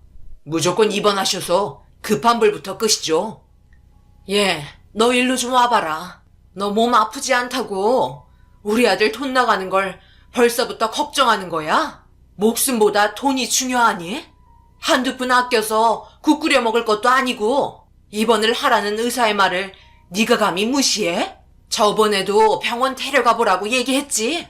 무조건 입원하셔서 급한 불부터 끄시죠. 예, 너 일로 좀 와봐라. 너 몸 아프지 않다고 우리 아들 돈 나가는 걸 벌써부터 걱정하는 거야? 목숨보다 돈이 중요하니? 한두 푼 아껴서 국 끓여 먹을 것도 아니고 입원을 하라는 의사의 말을 네가 감히 무시해? 저번에도 병원 데려가 보라고 얘기했지?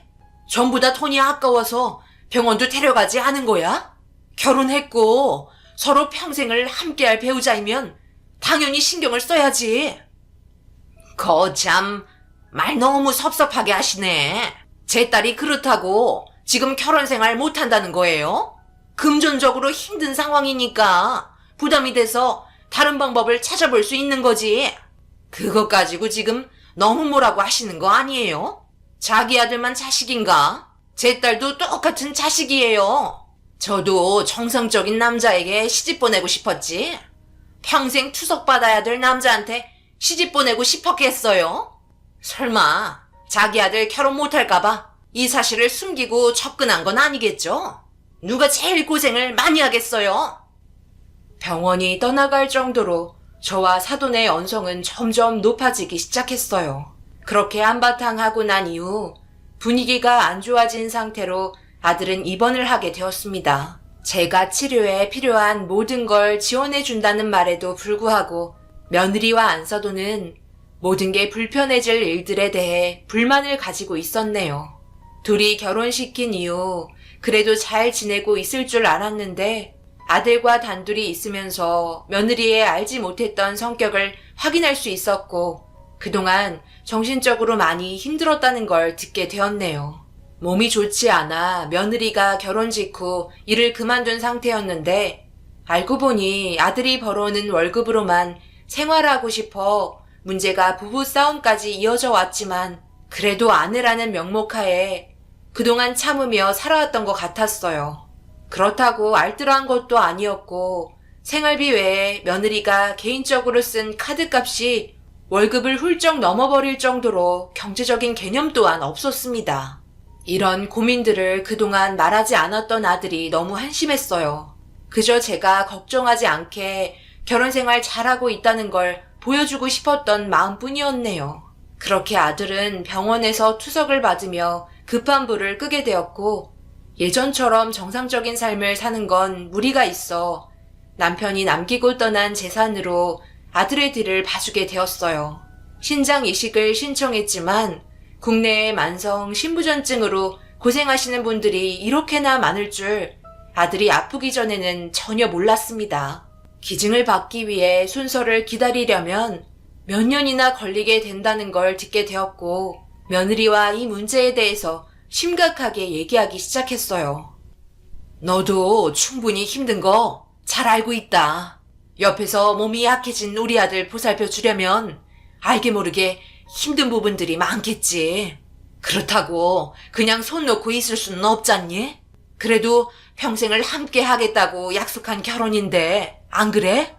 전부 다 돈이 아까워서 병원도 데려가지 않은 거야? 결혼했고 서로 평생을 함께할 배우자이면 당연히 신경을 써야지. 거참 말 너무 섭섭하게 하시네. 제 딸이 그렇다고 지금 결혼 생활 못한다는 거예요? 금전적으로 힘든 상황이니까 부담이 돼서 다른 방법을 찾아볼 수 있는 거지. 그것 가지고 지금 너무 뭐라고 하시는 거 아니에요? 자기 아들만 자식인가? 제 딸도 똑같은 자식이에요. 저도 정상적인 남자에게 시집 보내고 싶었지. 평생 투석받아야 될 남자한테 시집 보내고 싶었겠어요? 설마 자기 아들 결혼 못할까봐 이 사실을 숨기고 접근한 건 아니겠죠? 누가 제일 고생을 많이 하겠어요? 병원이 떠나갈 정도로 저와 사돈의 언성은 점점 높아지기 시작했어요. 그렇게 한바탕 하고 난 이후 분위기가 안 좋아진 상태로 아들은 입원을 하게 되었습니다. 제가 치료에 필요한 모든 걸 지원해준다는 말에도 불구하고 며느리와 안사돈은 모든 게 불편해질 일들에 대해 불만을 가지고 있었네요. 둘이 결혼시킨 이후 그래도 잘 지내고 있을 줄 알았는데 아들과 단둘이 있으면서 며느리의 알지 못했던 성격을 확인할 수 있었고 그동안 정신적으로 많이 힘들었다는 걸 듣게 되었네요. 몸이 좋지 않아 며느리가 결혼 직후 일을 그만둔 상태였는데 알고 보니 아들이 벌어오는 월급으로만 생활하고 싶어 문제가 부부 싸움까지 이어져 왔지만 그래도 아내라는 명목하에 그동안 참으며 살아왔던 것 같았어요. 그렇다고 알뜰한 것도 아니었고 생활비 외에 며느리가 개인적으로 쓴 카드값이 월급을 훌쩍 넘어버릴 정도로 경제적인 개념 또한 없었습니다. 이런 고민들을 그동안 말하지 않았던 아들이 너무 한심했어요. 그저 제가 걱정하지 않게 결혼생활 잘하고 있다는 걸 보여주고 싶었던 마음뿐이었네요. 그렇게 아들은 병원에서 투석을 받으며 급한 불을 끄게 되었고 예전처럼 정상적인 삶을 사는 건 무리가 있어 남편이 남기고 떠난 재산으로 아들의 뒤를 봐주게 되었어요. 신장 이식을 신청했지만 국내의 만성 신부전증으로 고생하시는 분들이 이렇게나 많을 줄 아들이 아프기 전에는 전혀 몰랐습니다. 기증을 받기 위해 순서를 기다리려면 몇 년이나 걸리게 된다는 걸 듣게 되었고 며느리와 이 문제에 대해서 심각하게 얘기하기 시작했어요. 너도 충분히 힘든 거 잘 알고 있다. 옆에서 몸이 약해진 우리 아들 보살펴 주려면 알게 모르게 힘든 부분들이 많겠지. 그렇다고 그냥 손 놓고 있을 수는 없잖니? 그래도 평생을 함께 하겠다고 약속한 결혼인데 안 그래?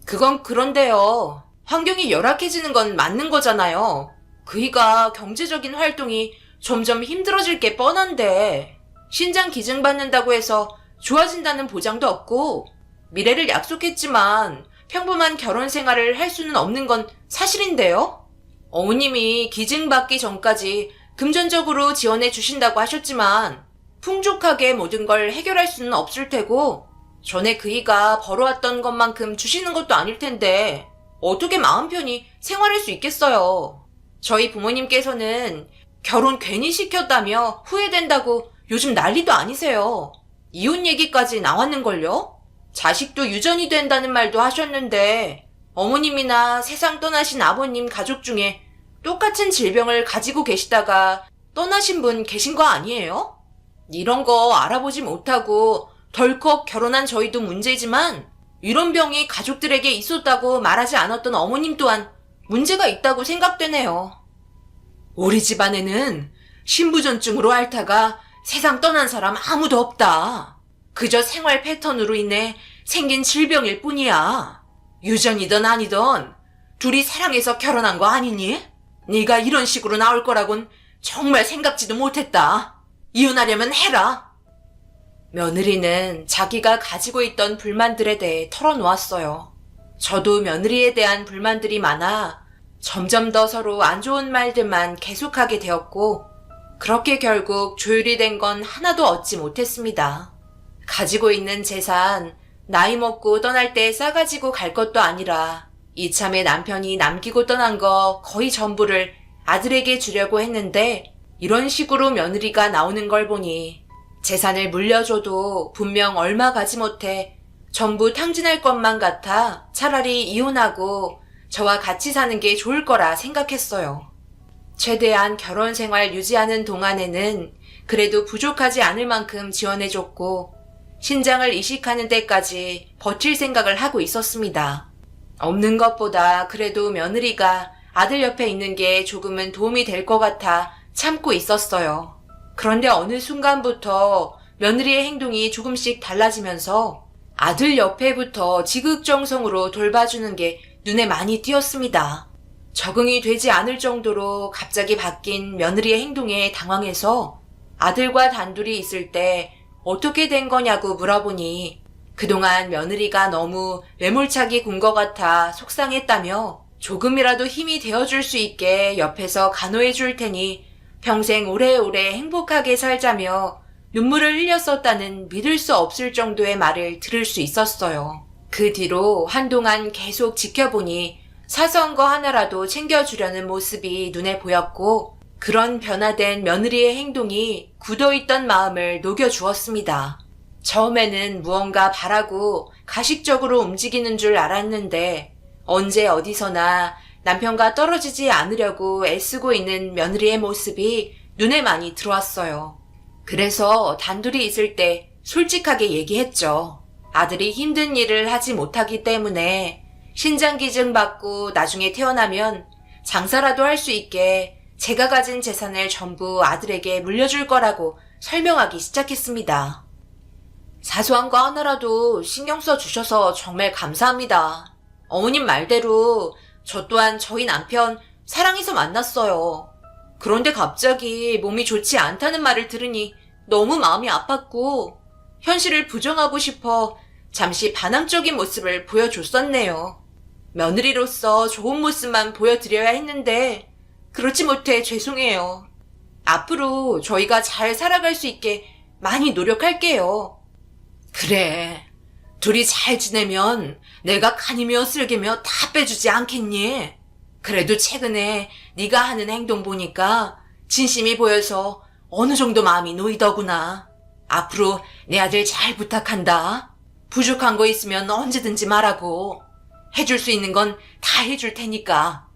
그건 그런데요. 환경이 열악해지는 건 맞는 거잖아요. 그이가 경제적인 활동이 점점 힘들어질 게 뻔한데 신장 기증 받는다고 해서 좋아진다는 보장도 없고 미래를 약속했지만 평범한 결혼 생활을 할 수는 없는 건 사실인데요. 어머님이 기증 받기 전까지 금전적으로 지원해 주신다고 하셨지만 풍족하게 모든 걸 해결할 수는 없을 테고 전에 그이가 벌어왔던 것만큼 주시는 것도 아닐 텐데 어떻게 마음 편히 생활할 수 있겠어요. 저희 부모님께서는 결혼 괜히 시켰다며 후회된다고 요즘 난리도 아니세요. 이혼 얘기까지 나왔는걸요? 자식도 유전이 된다는 말도 하셨는데 어머님이나 세상 떠나신 아버님 가족 중에 똑같은 질병을 가지고 계시다가 떠나신 분 계신 거 아니에요? 이런 거 알아보지 못하고 덜컥 결혼한 저희도 문제지만 이런 병이 가족들에게 있었다고 말하지 않았던 어머님 또한 문제가 있다고 생각되네요. 우리 집안에는 신부전증으로 앓다가 세상 떠난 사람 아무도 없다. 그저 생활 패턴으로 인해 생긴 질병일 뿐이야. 유전이든 아니든 둘이 사랑해서 결혼한 거 아니니? 네가 이런 식으로 나올 거라곤 정말 생각지도 못했다. 이혼하려면 해라. 며느리는 자기가 가지고 있던 불만들에 대해 털어놓았어요. 저도 며느리에 대한 불만들이 많아 점점 더 서로 안 좋은 말들만 계속하게 되었고 그렇게 결국 조율이 된 건 하나도 얻지 못했습니다. 가지고 있는 재산, 나이 먹고 떠날 때 싸가지고 갈 것도 아니라 이참에 남편이 남기고 떠난 거 거의 전부를 아들에게 주려고 했는데 이런 식으로 며느리가 나오는 걸 보니 재산을 물려줘도 분명 얼마 가지 못해 전부 탕진할 것만 같아 차라리 이혼하고 저와 같이 사는 게 좋을 거라 생각했어요. 최대한 결혼 생활 유지하는 동안에는 그래도 부족하지 않을 만큼 지원해줬고 신장을 이식하는 데까지 버틸 생각을 하고 있었습니다. 없는 것보다 그래도 며느리가 아들 옆에 있는 게 조금은 도움이 될 것 같아 참고 있었어요. 그런데 어느 순간부터 며느리의 행동이 조금씩 달라지면서 아들 옆에부터 지극정성으로 돌봐주는 게 눈에 많이 띄었습니다. 적응이 되지 않을 정도로 갑자기 바뀐 며느리의 행동에 당황해서 아들과 단둘이 있을 때 어떻게 된 거냐고 물어보니 그동안 며느리가 너무 매몰차게 군 것 같아 속상했다며 조금이라도 힘이 되어줄 수 있게 옆에서 간호해 줄 테니 평생 오래오래 행복하게 살자며 눈물을 흘렸었다는 믿을 수 없을 정도의 말을 들을 수 있었어요. 그 뒤로 한동안 계속 지켜보니 사소한 거 하나라도 챙겨주려는 모습이 눈에 보였고 그런 변화된 며느리의 행동이 굳어있던 마음을 녹여주었습니다. 처음에는 무언가 바라고 가식적으로 움직이는 줄 알았는데 언제 어디서나 남편과 떨어지지 않으려고 애쓰고 있는 며느리의 모습이 눈에 많이 들어왔어요. 그래서 단둘이 있을 때 솔직하게 얘기했죠. 아들이 힘든 일을 하지 못하기 때문에 신장기증 받고 나중에 태어나면 장사라도 할 수 있게 제가 가진 재산을 전부 아들에게 물려줄 거라고 설명하기 시작했습니다. 사소한 거 하나라도 신경 써주셔서 정말 감사합니다. 어머님 말대로 저 또한 저희 남편 사랑해서 만났어요. 그런데 갑자기 몸이 좋지 않다는 말을 들으니 너무 마음이 아팠고 현실을 부정하고 싶어 잠시 반항적인 모습을 보여줬었네요. 며느리로서 좋은 모습만 보여드려야 했는데 그렇지 못해 죄송해요. 앞으로 저희가 잘 살아갈 수 있게 많이 노력할게요. 그래, 둘이 잘 지내면 내가 간이며 쓸개며 다 빼주지 않겠니? 그래도 최근에 네가 하는 행동 보니까 진심이 보여서 어느 정도 마음이 놓이더구나. 앞으로 내 아들 잘 부탁한다. 부족한 거 있으면 언제든지 말하고. 해줄 수 있는 건 다 해줄 테니까.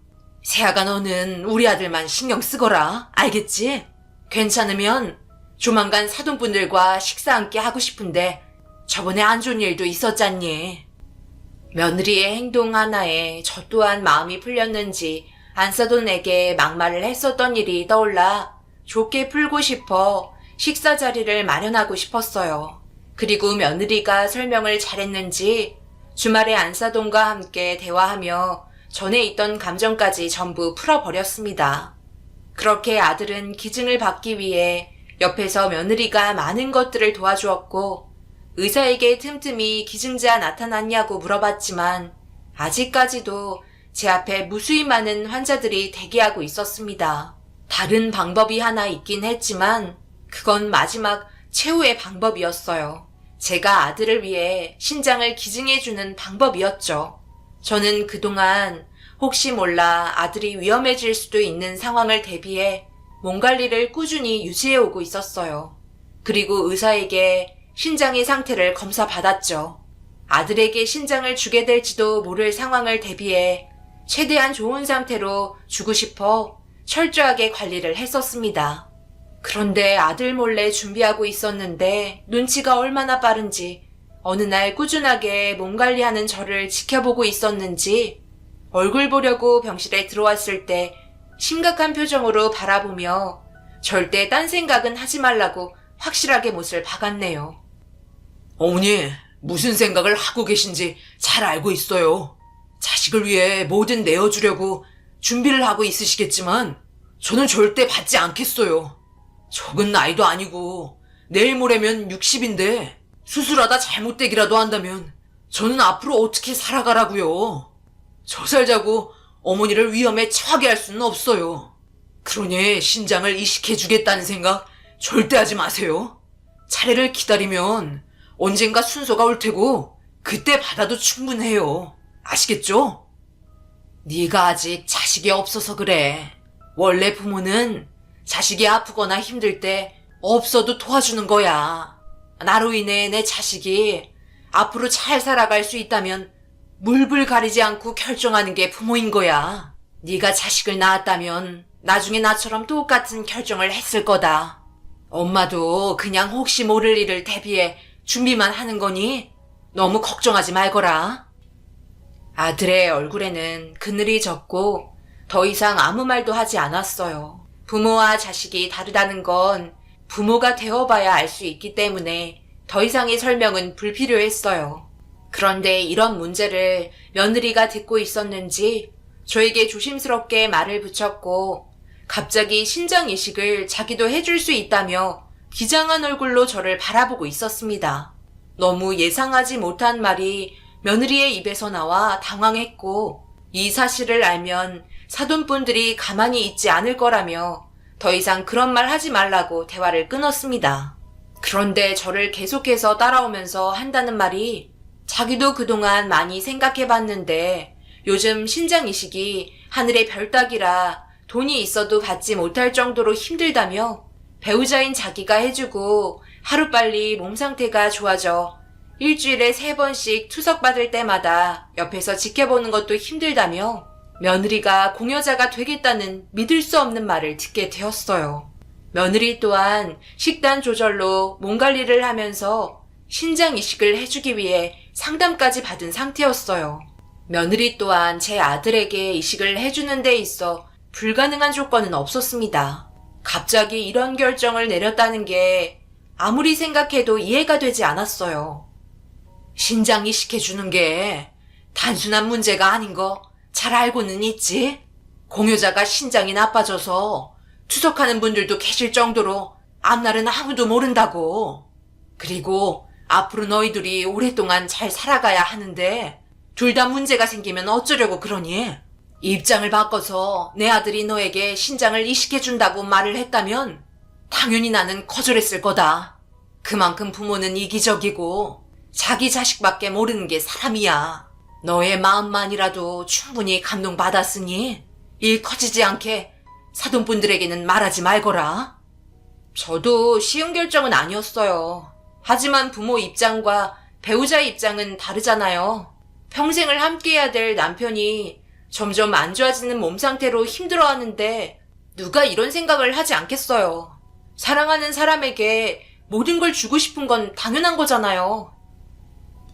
세아가 너는 우리 아들만 신경 쓰거라. 알겠지? 괜찮으면 조만간 사돈분들과 식사 함께 하고 싶은데 저번에 안 좋은 일도 있었잖니. 며느리의 행동 하나에 저 또한 마음이 풀렸는지 안사돈에게 막말을 했었던 일이 떠올라 좋게 풀고 싶어 식사 자리를 마련하고 싶었어요. 그리고 며느리가 설명을 잘했는지 주말에 안사돈과 함께 대화하며 전에 있던 감정까지 전부 풀어버렸습니다. 그렇게 아들은 기증을 받기 위해 옆에서 며느리가 많은 것들을 도와주었고 의사에게 틈틈이 기증자 나타났냐고 물어봤지만 아직까지도 제 앞에 무수히 많은 환자들이 대기하고 있었습니다. 다른 방법이 하나 있긴 했지만 그건 마지막 최후의 방법이었어요. 제가 아들을 위해 신장을 기증해주는 방법이었죠. 저는 그동안 혹시 몰라 아들이 위험해질 수도 있는 상황을 대비해 몸 관리를 꾸준히 유지해오고 있었어요. 그리고 의사에게 신장의 상태를 검사받았죠. 아들에게 신장을 주게 될지도 모를 상황을 대비해 최대한 좋은 상태로 주고 싶어 철저하게 관리를 했었습니다. 그런데 아들 몰래 준비하고 있었는데 눈치가 얼마나 빠른지 어느 날 꾸준하게 몸 관리하는 저를 지켜보고 있었는지 얼굴 보려고 병실에 들어왔을 때 심각한 표정으로 바라보며 절대 딴 생각은 하지 말라고 확실하게 못을 박았네요. 어머니, 무슨 생각을 하고 계신지 잘 알고 있어요. 자식을 위해 뭐든 내어주려고 준비를 하고 있으시겠지만 저는 절대 받지 않겠어요. 적은 나이도 아니고 내일 모레면 60인데 수술하다 잘못되기라도 한다면 저는 앞으로 어떻게 살아가라고요. 저 살자고 어머니를 위험에 처하게 할 수는 없어요. 그러니 신장을 이식해주겠다는 생각 절대 하지 마세요. 차례를 기다리면 언젠가 순서가 올 테고 그때 받아도 충분해요. 아시겠죠? 네가 아직 자식이 없어서 그래. 원래 부모는 자식이 아프거나 힘들 때 없어도 도와주는 거야. 나로 인해 내 자식이 앞으로 잘 살아갈 수 있다면 물불 가리지 않고 결정하는 게 부모인 거야. 네가 자식을 낳았다면 나중에 나처럼 똑같은 결정을 했을 거다. 엄마도 그냥 혹시 모를 일을 대비해 준비만 하는 거니 너무 걱정하지 말거라. 아들의 얼굴에는 그늘이 졌고 더 이상 아무 말도 하지 않았어요. 부모와 자식이 다르다는 건 부모가 되어봐야 알 수 있기 때문에 더 이상의 설명은 불필요했어요. 그런데 이런 문제를 며느리가 듣고 있었는지 저에게 조심스럽게 말을 붙였고 갑자기 신장 이식을 자기도 해줄 수 있다며 비장한 얼굴로 저를 바라보고 있었습니다. 너무 예상하지 못한 말이 며느리의 입에서 나와 당황했고 이 사실을 알면 사돈분들이 가만히 있지 않을 거라며 더 이상 그런 말 하지 말라고 대화를 끊었습니다. 그런데 저를 계속해서 따라오면서 한다는 말이 자기도 그동안 많이 생각해봤는데 요즘 신장 이식이 하늘의 별 따기라 돈이 있어도 받지 못할 정도로 힘들다며 배우자인 자기가 해주고 하루빨리 몸 상태가 좋아져 일주일에 3번씩 투석받을 때마다 옆에서 지켜보는 것도 힘들다며 며느리가 공여자가 되겠다는 믿을 수 없는 말을 듣게 되었어요. 며느리 또한 식단 조절로 몸 관리를 하면서 신장 이식을 해주기 위해 상담까지 받은 상태였어요. 며느리 또한 제 아들에게 이식을 해주는 데 있어 불가능한 조건은 없었습니다. 갑자기 이런 결정을 내렸다는 게 아무리 생각해도 이해가 되지 않았어요. 신장 이식해주는 게 단순한 문제가 아닌 거 잘 알고는 있지? 공여자가 신장이 나빠져서 투석하는 분들도 계실 정도로 앞날은 아무도 모른다고. 그리고 앞으로 너희들이 오랫동안 잘 살아가야 하는데 둘 다 문제가 생기면 어쩌려고 그러니? 입장을 바꿔서 내 아들이 너에게 신장을 이식해준다고 말을 했다면 당연히 나는 거절했을 거다. 그만큼 부모는 이기적이고 자기 자식밖에 모르는 게 사람이야. 너의 마음만이라도 충분히 감동받았으니 일 커지지 않게 사돈분들에게는 말하지 말거라. 저도 쉬운 결정은 아니었어요. 하지만 부모 입장과 배우자 입장은 다르잖아요. 평생을 함께해야 될 남편이 점점 안 좋아지는 몸 상태로 힘들어하는데 누가 이런 생각을 하지 않겠어요. 사랑하는 사람에게 모든 걸 주고 싶은 건 당연한 거잖아요.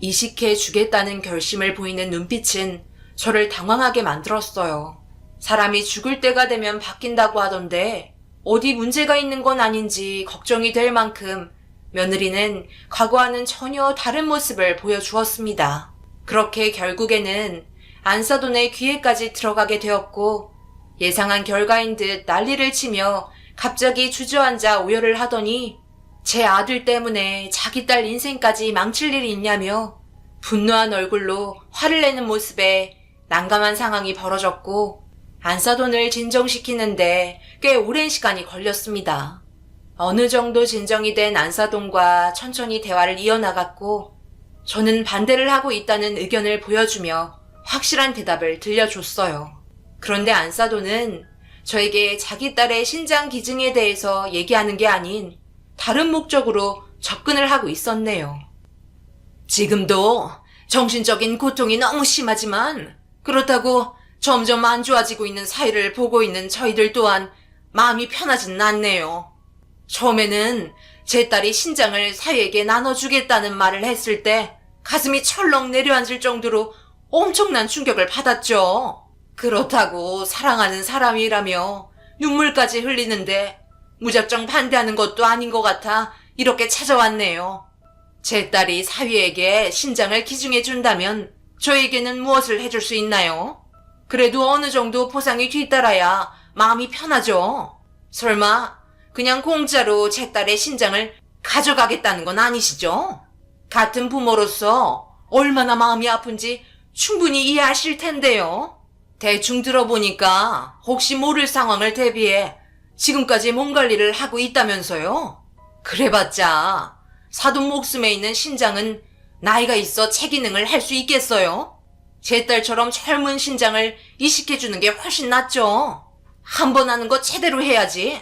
이식해 주겠다는 결심을 보이는 눈빛은 저를 당황하게 만들었어요. 사람이 죽을 때가 되면 바뀐다고 하던데 어디 문제가 있는 건 아닌지 걱정이 될 만큼 며느리는 과거와는 전혀 다른 모습을 보여주었습니다. 그렇게 결국에는 안사돈의 귀에까지 들어가게 되었고 예상한 결과인 듯 난리를 치며 갑자기 주저앉아 오열을 하더니 제 아들 때문에 자기 딸 인생까지 망칠 일이 있냐며 분노한 얼굴로 화를 내는 모습에 난감한 상황이 벌어졌고 안사돈을 진정시키는데 꽤 오랜 시간이 걸렸습니다. 어느 정도 진정이 된 안사돈과 천천히 대화를 이어나갔고 저는 반대를 하고 있다는 의견을 보여주며 확실한 대답을 들려줬어요. 그런데 안사돈은 저에게 자기 딸의 신장 기증에 대해서 얘기하는 게 아닌 다른 목적으로 접근을 하고 있었네요. 지금도 정신적인 고통이 너무 심하지만 그렇다고 점점 안 좋아지고 있는 사이를 보고 있는 저희들 또한 마음이 편하지는 않네요. 처음에는 제 딸이 신장을 사위에게 나눠주겠다는 말을 했을 때 가슴이 철렁 내려앉을 정도로 엄청난 충격을 받았죠. 그렇다고 사랑하는 사람이라며 눈물까지 흘리는데 무작정 반대하는 것도 아닌 것 같아 이렇게 찾아왔네요. 제 딸이 사위에게 신장을 기증해준다면 저에게는 무엇을 해줄 수 있나요? 그래도 어느 정도 보상이 뒤따라야 마음이 편하죠. 설마 그냥 공짜로 제 딸의 신장을 가져가겠다는 건 아니시죠? 같은 부모로서 얼마나 마음이 아픈지 충분히 이해하실 텐데요. 대충 들어보니까 혹시 모를 상황을 대비해 지금까지 몸 관리를 하고 있다면서요? 그래봤자 사돈 목숨에 있는 신장은 나이가 있어 체기능을 할 수 있겠어요? 제 딸처럼 젊은 신장을 이식해주는 게 훨씬 낫죠. 한 번 하는 거 제대로 해야지.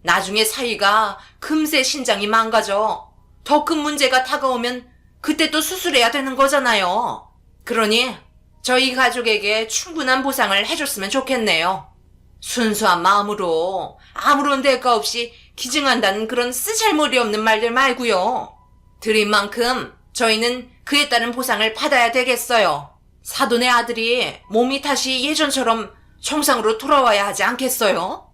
나중에 사위가 금세 신장이 망가져 더 큰 문제가 다가오면 그때 또 수술해야 되는 거잖아요. 그러니 저희 가족에게 충분한 보상을 해줬으면 좋겠네요. 순수한 마음으로 아무런 대가 없이 기증한다는 그런 쓰잘머리 없는 말들 말고요. 드린 만큼 저희는 그에 따른 보상을 받아야 되겠어요. 사돈의 아들이 몸이 다시 예전처럼 정상으로 돌아와야 하지 않겠어요?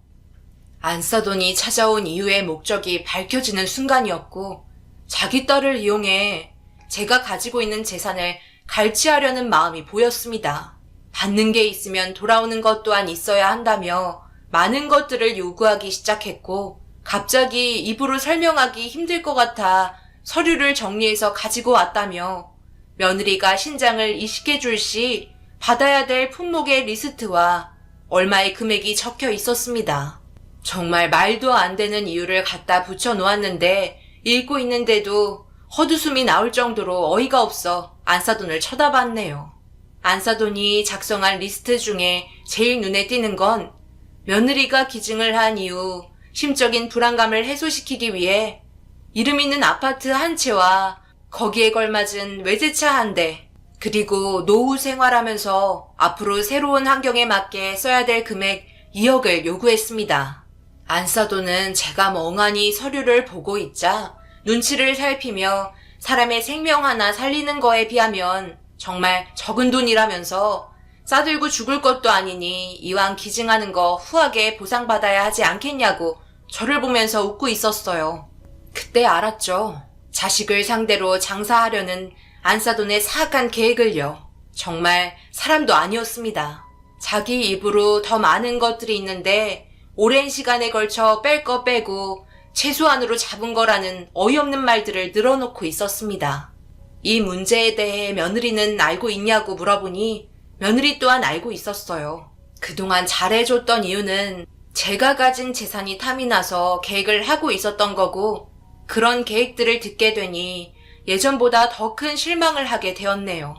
안사돈이 찾아온 이유의 목적이 밝혀지는 순간이었고 자기 딸을 이용해 제가 가지고 있는 재산을 갈취하려는 마음이 보였습니다. 받는 게 있으면 돌아오는 것 또한 있어야 한다며 많은 것들을 요구하기 시작했고 갑자기 입으로 설명하기 힘들 것 같아 서류를 정리해서 가지고 왔다며 며느리가 신장을 이식해줄 시 받아야 될 품목의 리스트와 얼마의 금액이 적혀 있었습니다. 정말 말도 안 되는 이유를 갖다 붙여놓았는데 읽고 있는데도 헛웃음이 나올 정도로 어이가 없어 안사돈을 쳐다봤네요. 안사돈이 작성한 리스트 중에 제일 눈에 띄는 건 며느리가 기증을 한 이후 심적인 불안감을 해소시키기 위해 이름 있는 아파트 한 채와 거기에 걸맞은 외제차 한 대, 그리고 노후 생활하면서 앞으로 새로운 환경에 맞게 써야 될 금액 2억을 요구했습니다. 안사돈은 제가 멍하니 서류를 보고 있자 눈치를 살피며 사람의 생명 하나 살리는 거에 비하면 정말 적은 돈이라면서 싸들고 죽을 것도 아니니 이왕 기증하는 거 후하게 보상받아야 하지 않겠냐고 저를 보면서 웃고 있었어요. 그때 알았죠. 자식을 상대로 장사하려는 안사돈의 사악한 계획을요. 정말 사람도 아니었습니다. 자기 입으로 더 많은 것들이 있는데 오랜 시간에 걸쳐 뺄 거 빼고 최소한으로 잡은 거라는 어이없는 말들을 늘어놓고 있었습니다. 이 문제에 대해 며느리는 알고 있냐고 물어보니 며느리 또한 알고 있었어요. 그동안 잘해줬던 이유는 제가 가진 재산이 탐이 나서 계획을 하고 있었던 거고 그런 계획들을 듣게 되니 예전보다 더 큰 실망을 하게 되었네요.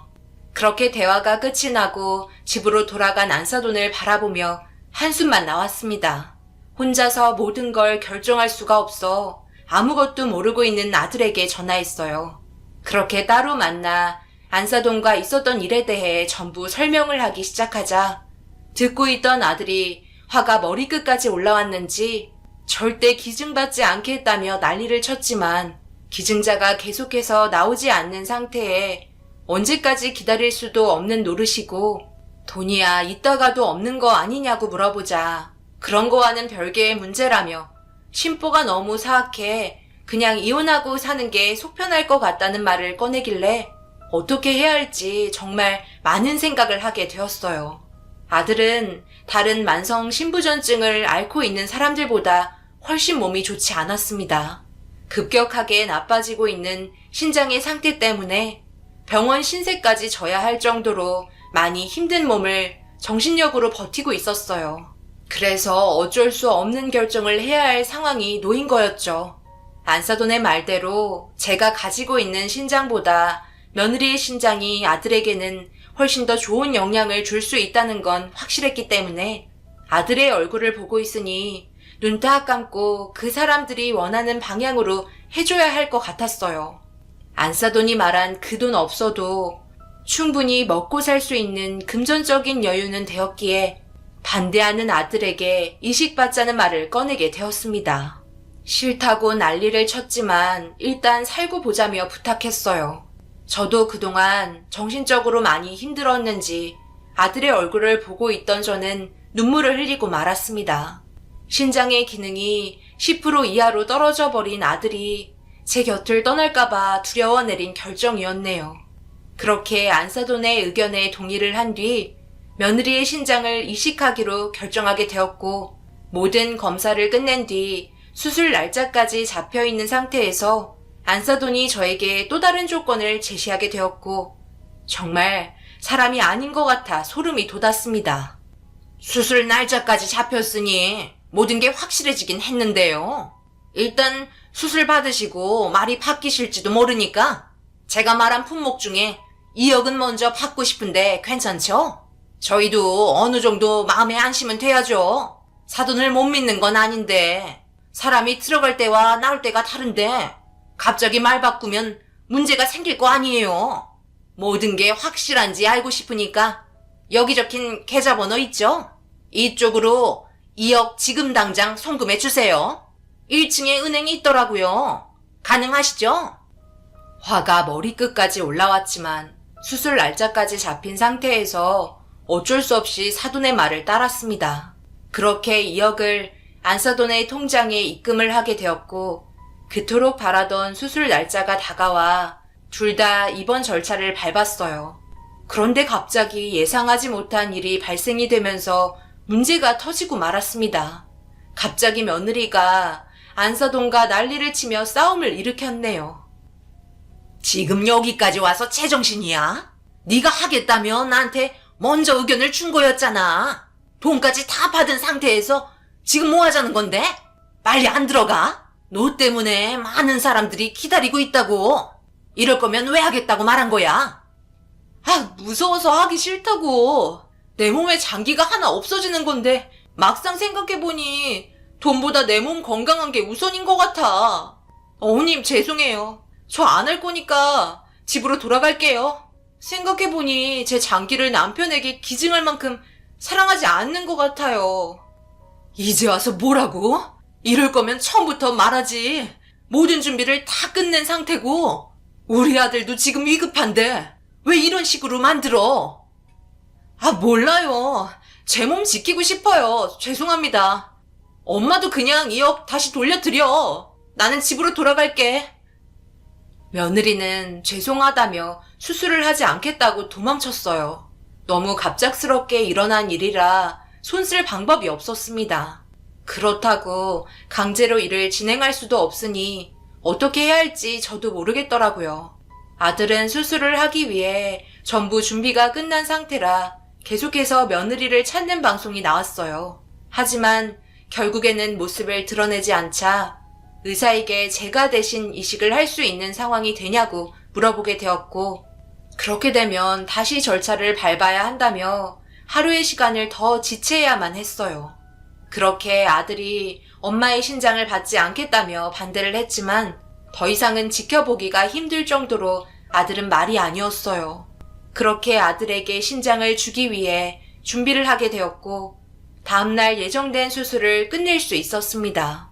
그렇게 대화가 끝이 나고 집으로 돌아간 안사돈을 바라보며 한숨만 나왔습니다. 혼자서 모든 걸 결정할 수가 없어 아무것도 모르고 있는 아들에게 전화했어요. 그렇게 따로 만나 안사돈과 있었던 일에 대해 전부 설명을 하기 시작하자 듣고 있던 아들이 화가 머리끝까지 올라왔는지 절대 기증받지 않겠다며 난리를 쳤지만 기증자가 계속해서 나오지 않는 상태에 언제까지 기다릴 수도 없는 노릇이고 돈이야 이따가도 없는 거 아니냐고 물어보자 그런 거와는 별개의 문제라며 심보가 너무 사악해 그냥 이혼하고 사는 게 속편할 것 같다는 말을 꺼내길래 어떻게 해야 할지 정말 많은 생각을 하게 되었어요. 아들은 다른 만성 신부전증을 앓고 있는 사람들보다 훨씬 몸이 좋지 않았습니다. 급격하게 나빠지고 있는 신장의 상태 때문에 병원 신세까지 져야 할 정도로 많이 힘든 몸을 정신력으로 버티고 있었어요. 그래서 어쩔 수 없는 결정을 해야 할 상황이 놓인 거였죠. 안사돈의 말대로 제가 가지고 있는 신장보다 며느리의 신장이 아들에게는 훨씬 더 좋은 영향을 줄 수 있다는 건 확실했기 때문에 아들의 얼굴을 보고 있으니 눈 딱 감고 그 사람들이 원하는 방향으로 해줘야 할 것 같았어요. 안사돈이 말한 그 돈 없어도 충분히 먹고 살 수 있는 금전적인 여유는 되었기에 반대하는 아들에게 이식받자는 말을 꺼내게 되었습니다. 싫다고 난리를 쳤지만 일단 살고 보자며 부탁했어요. 저도 그동안 정신적으로 많이 힘들었는지 아들의 얼굴을 보고 있던 저는 눈물을 흘리고 말았습니다. 신장의 기능이 10% 이하로 떨어져 버린 아들이 제 곁을 떠날까봐 두려워 내린 결정이었네요. 그렇게 안사돈의 의견에 동의를 한 뒤 며느리의 신장을 이식하기로 결정하게 되었고 모든 검사를 끝낸 뒤 수술 날짜까지 잡혀있는 상태에서 안사돈이 저에게 또 다른 조건을 제시하게 되었고 정말 사람이 아닌 것 같아 소름이 돋았습니다. 수술 날짜까지 잡혔으니 모든 게 확실해지긴 했는데요. 일단 수술 받으시고 말이 바뀌실지도 모르니까 제가 말한 품목 중에 2억은 먼저 받고 싶은데 괜찮죠? 저희도 어느 정도 마음에 안심은 돼야죠. 사돈을 못 믿는 건 아닌데 사람이 들어갈 때와 나올 때가 다른데 갑자기 말 바꾸면 문제가 생길 거 아니에요. 모든 게 확실한지 알고 싶으니까 여기 적힌 계좌번호 있죠? 이쪽으로 2억 지금 당장 송금해 주세요. 1층에 은행이 있더라고요. 가능하시죠? 화가 머리끝까지 올라왔지만 수술 날짜까지 잡힌 상태에서 어쩔 수 없이 사돈의 말을 따랐습니다. 그렇게 2억을 안사돈의 통장에 입금을 하게 되었고 그토록 바라던 수술 날짜가 다가와 둘 다 입원 절차를 밟았어요. 그런데 갑자기 예상하지 못한 일이 발생이 되면서 문제가 터지고 말았습니다. 갑자기 며느리가 안사돈과 난리를 치며 싸움을 일으켰네요. 지금 여기까지 와서 제정신이야? 네가 하겠다며 나한테 먼저 의견을 준 거였잖아. 돈까지 다 받은 상태에서 지금 뭐 하자는 건데? 빨리 안 들어가? 너 때문에 많은 사람들이 기다리고 있다고. 이럴 거면 왜 하겠다고 말한 거야? 아, 무서워서 하기 싫다고. 내 몸에 장기가 하나 없어지는 건데 막상 생각해보니 돈보다 내 몸 건강한 게 우선인 것 같아. 어머님 죄송해요. 저 안 할 거니까 집으로 돌아갈게요. 생각해보니 제 장기를 남편에게 기증할 만큼 사랑하지 않는 것 같아요. 이제 와서 뭐라고? 이럴 거면 처음부터 말하지. 모든 준비를 다 끝낸 상태고 우리 아들도 지금 위급한데 왜 이런 식으로 만들어? 아, 몰라요. 제 몸 지키고 싶어요. 죄송합니다. 엄마도 그냥 2억 다시 돌려드려. 나는 집으로 돌아갈게. 며느리는 죄송하다며 수술을 하지 않겠다고 도망쳤어요. 너무 갑작스럽게 일어난 일이라 손쓸 방법이 없었습니다. 그렇다고 강제로 일을 진행할 수도 없으니 어떻게 해야 할지 저도 모르겠더라고요. 아들은 수술을 하기 위해 전부 준비가 끝난 상태라 계속해서 며느리를 찾는 방송이 나왔어요. 하지만 결국에는 모습을 드러내지 않자 의사에게 제가 대신 이식을 할 수 있는 상황이 되냐고 물어보게 되었고 그렇게 되면 다시 절차를 밟아야 한다며 하루의 시간을 더 지체해야만 했어요. 그렇게 아들이 엄마의 신장을 받지 않겠다며 반대를 했지만 더 이상은 지켜보기가 힘들 정도로 아들은 말이 아니었어요. 그렇게 아들에게 신장을 주기 위해 준비를 하게 되었고 다음날 예정된 수술을 끝낼 수 있었습니다.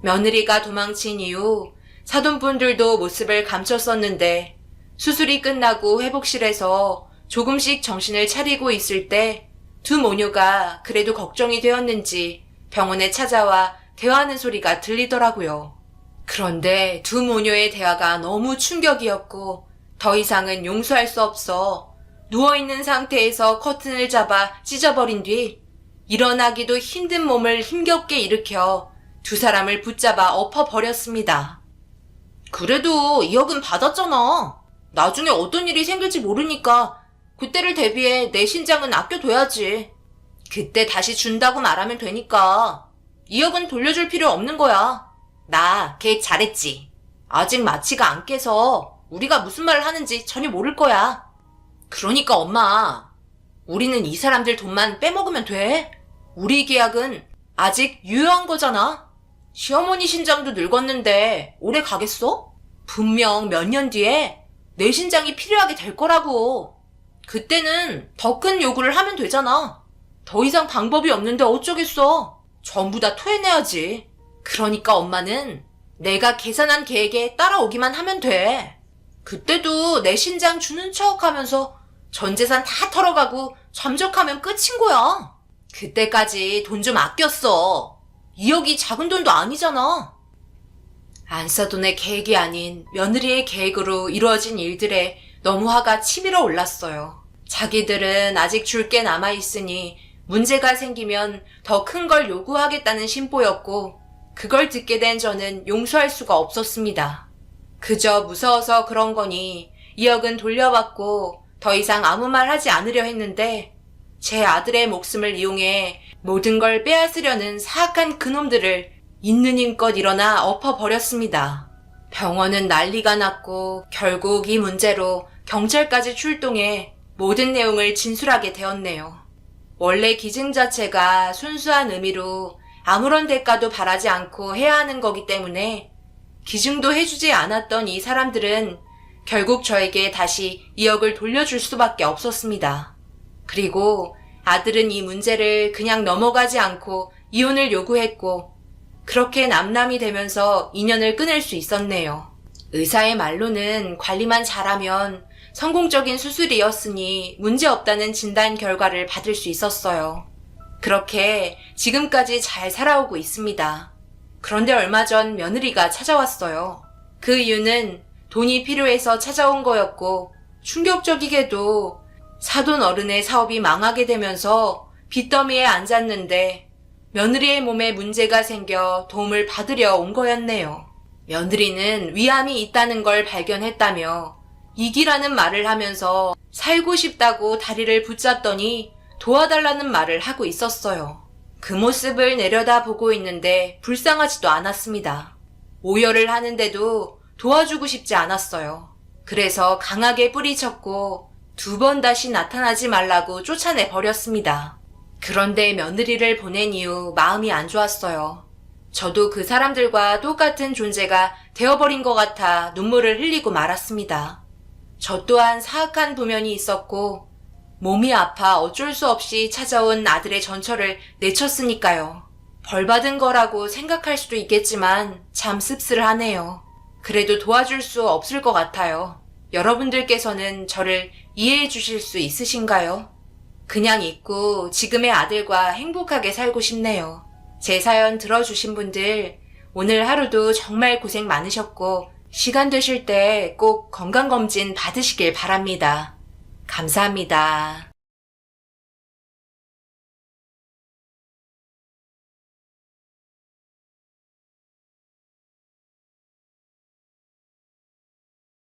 며느리가 도망친 이후 사돈분들도 모습을 감췄었는데 수술이 끝나고 회복실에서 조금씩 정신을 차리고 있을 때 두 모녀가 그래도 걱정이 되었는지 병원에 찾아와 대화하는 소리가 들리더라고요. 그런데 두 모녀의 대화가 너무 충격이었고 더 이상은 용서할 수 없어 누워있는 상태에서 커튼을 잡아 찢어버린 뒤 일어나기도 힘든 몸을 힘겹게 일으켜 두 사람을 붙잡아 엎어버렸습니다. 그래도 2억은 받았잖아. 나중에 어떤 일이 생길지 모르니까 그때를 대비해 내 신장은 아껴둬야지. 그때 다시 준다고 말하면 되니까 2억은 돌려줄 필요 없는 거야. 나 계획 잘했지. 아직 마취가 안 깨서 우리가 무슨 말을 하는지 전혀 모를 거야. 그러니까 엄마, 우리는 이 사람들 돈만 빼먹으면 돼. 우리 계약은 아직 유효한 거잖아. 시어머니 신장도 늙었는데 오래 가겠어? 분명 몇 년 뒤에 내 신장이 필요하게 될 거라고. 그때는 더 큰 요구를 하면 되잖아. 더 이상 방법이 없는데 어쩌겠어. 전부 다 토해내야지. 그러니까 엄마는 내가 계산한 계획에 따라오기만 하면 돼. 그때도 내 신장 주는 척 하면서 전 재산 다 털어가고 잠적하면 끝인 거야. 그때까지 돈 좀 아꼈어. 2억이 작은 돈도 아니잖아. 안사돈의 계획이 아닌 며느리의 계획으로 이루어진 일들에 너무 화가 치밀어 올랐어요. 자기들은 아직 줄 게 남아있으니 문제가 생기면 더 큰 걸 요구하겠다는 심보였고 그걸 듣게 된 저는 용서할 수가 없었습니다. 그저 무서워서 그런 거니 2억은 돌려받고 더 이상 아무 말 하지 않으려 했는데 제 아들의 목숨을 이용해 모든 걸 빼앗으려는 사악한 그놈들을 있는 힘껏 일어나 엎어버렸습니다. 병원은 난리가 났고 결국 이 문제로 경찰까지 출동해 모든 내용을 진술하게 되었네요. 원래 기증 자체가 순수한 의미로 아무런 대가도 바라지 않고 해야 하는 거기 때문에 기증도 해주지 않았던 이 사람들은 결국 저에게 다시 2억을 돌려줄 수밖에 없었습니다. 그리고 아들은 이 문제를 그냥 넘어가지 않고 이혼을 요구했고 그렇게 남남이 되면서 인연을 끊을 수 있었네요. 의사의 말로는 관리만 잘하면 성공적인 수술이었으니 문제없다는 진단 결과를 받을 수 있었어요. 그렇게 지금까지 잘 살아오고 있습니다. 그런데 얼마 전 며느리가 찾아왔어요. 그 이유는 돈이 필요해서 찾아온 거였고 충격적이게도 사돈 어른의 사업이 망하게 되면서 빚더미에 앉았는데 며느리의 몸에 문제가 생겨 도움을 받으려 온 거였네요. 며느리는 위암이 있다는 걸 발견했다며 이기라는 말을 하면서 살고 싶다고 다리를 붙잡더니 도와달라는 말을 하고 있었어요. 그 모습을 내려다보고 있는데 불쌍하지도 않았습니다. 오열을 하는데도 도와주고 싶지 않았어요. 그래서 강하게 뿌리쳤고 2번 다시 나타나지 말라고 쫓아내 버렸습니다. 그런데 며느리를 보낸 이후 마음이 안 좋았어요. 저도 그 사람들과 똑같은 존재가 되어버린 것 같아 눈물을 흘리고 말았습니다. 저 또한 사악한 부면이 있었고 몸이 아파 어쩔 수 없이 찾아온 아들의 전처를 내쳤으니까요. 벌받은 거라고 생각할 수도 있겠지만 참 씁쓸하네요. 그래도 도와줄 수 없을 것 같아요. 여러분들께서는 저를 이해해 주실 수 있으신가요? 그냥 있고 지금의 아들과 행복하게 살고 싶네요. 제 사연 들어주신 분들 오늘 하루도 정말 고생 많으셨고 시간 되실 때 꼭 건강검진 받으시길 바랍니다. 감사합니다.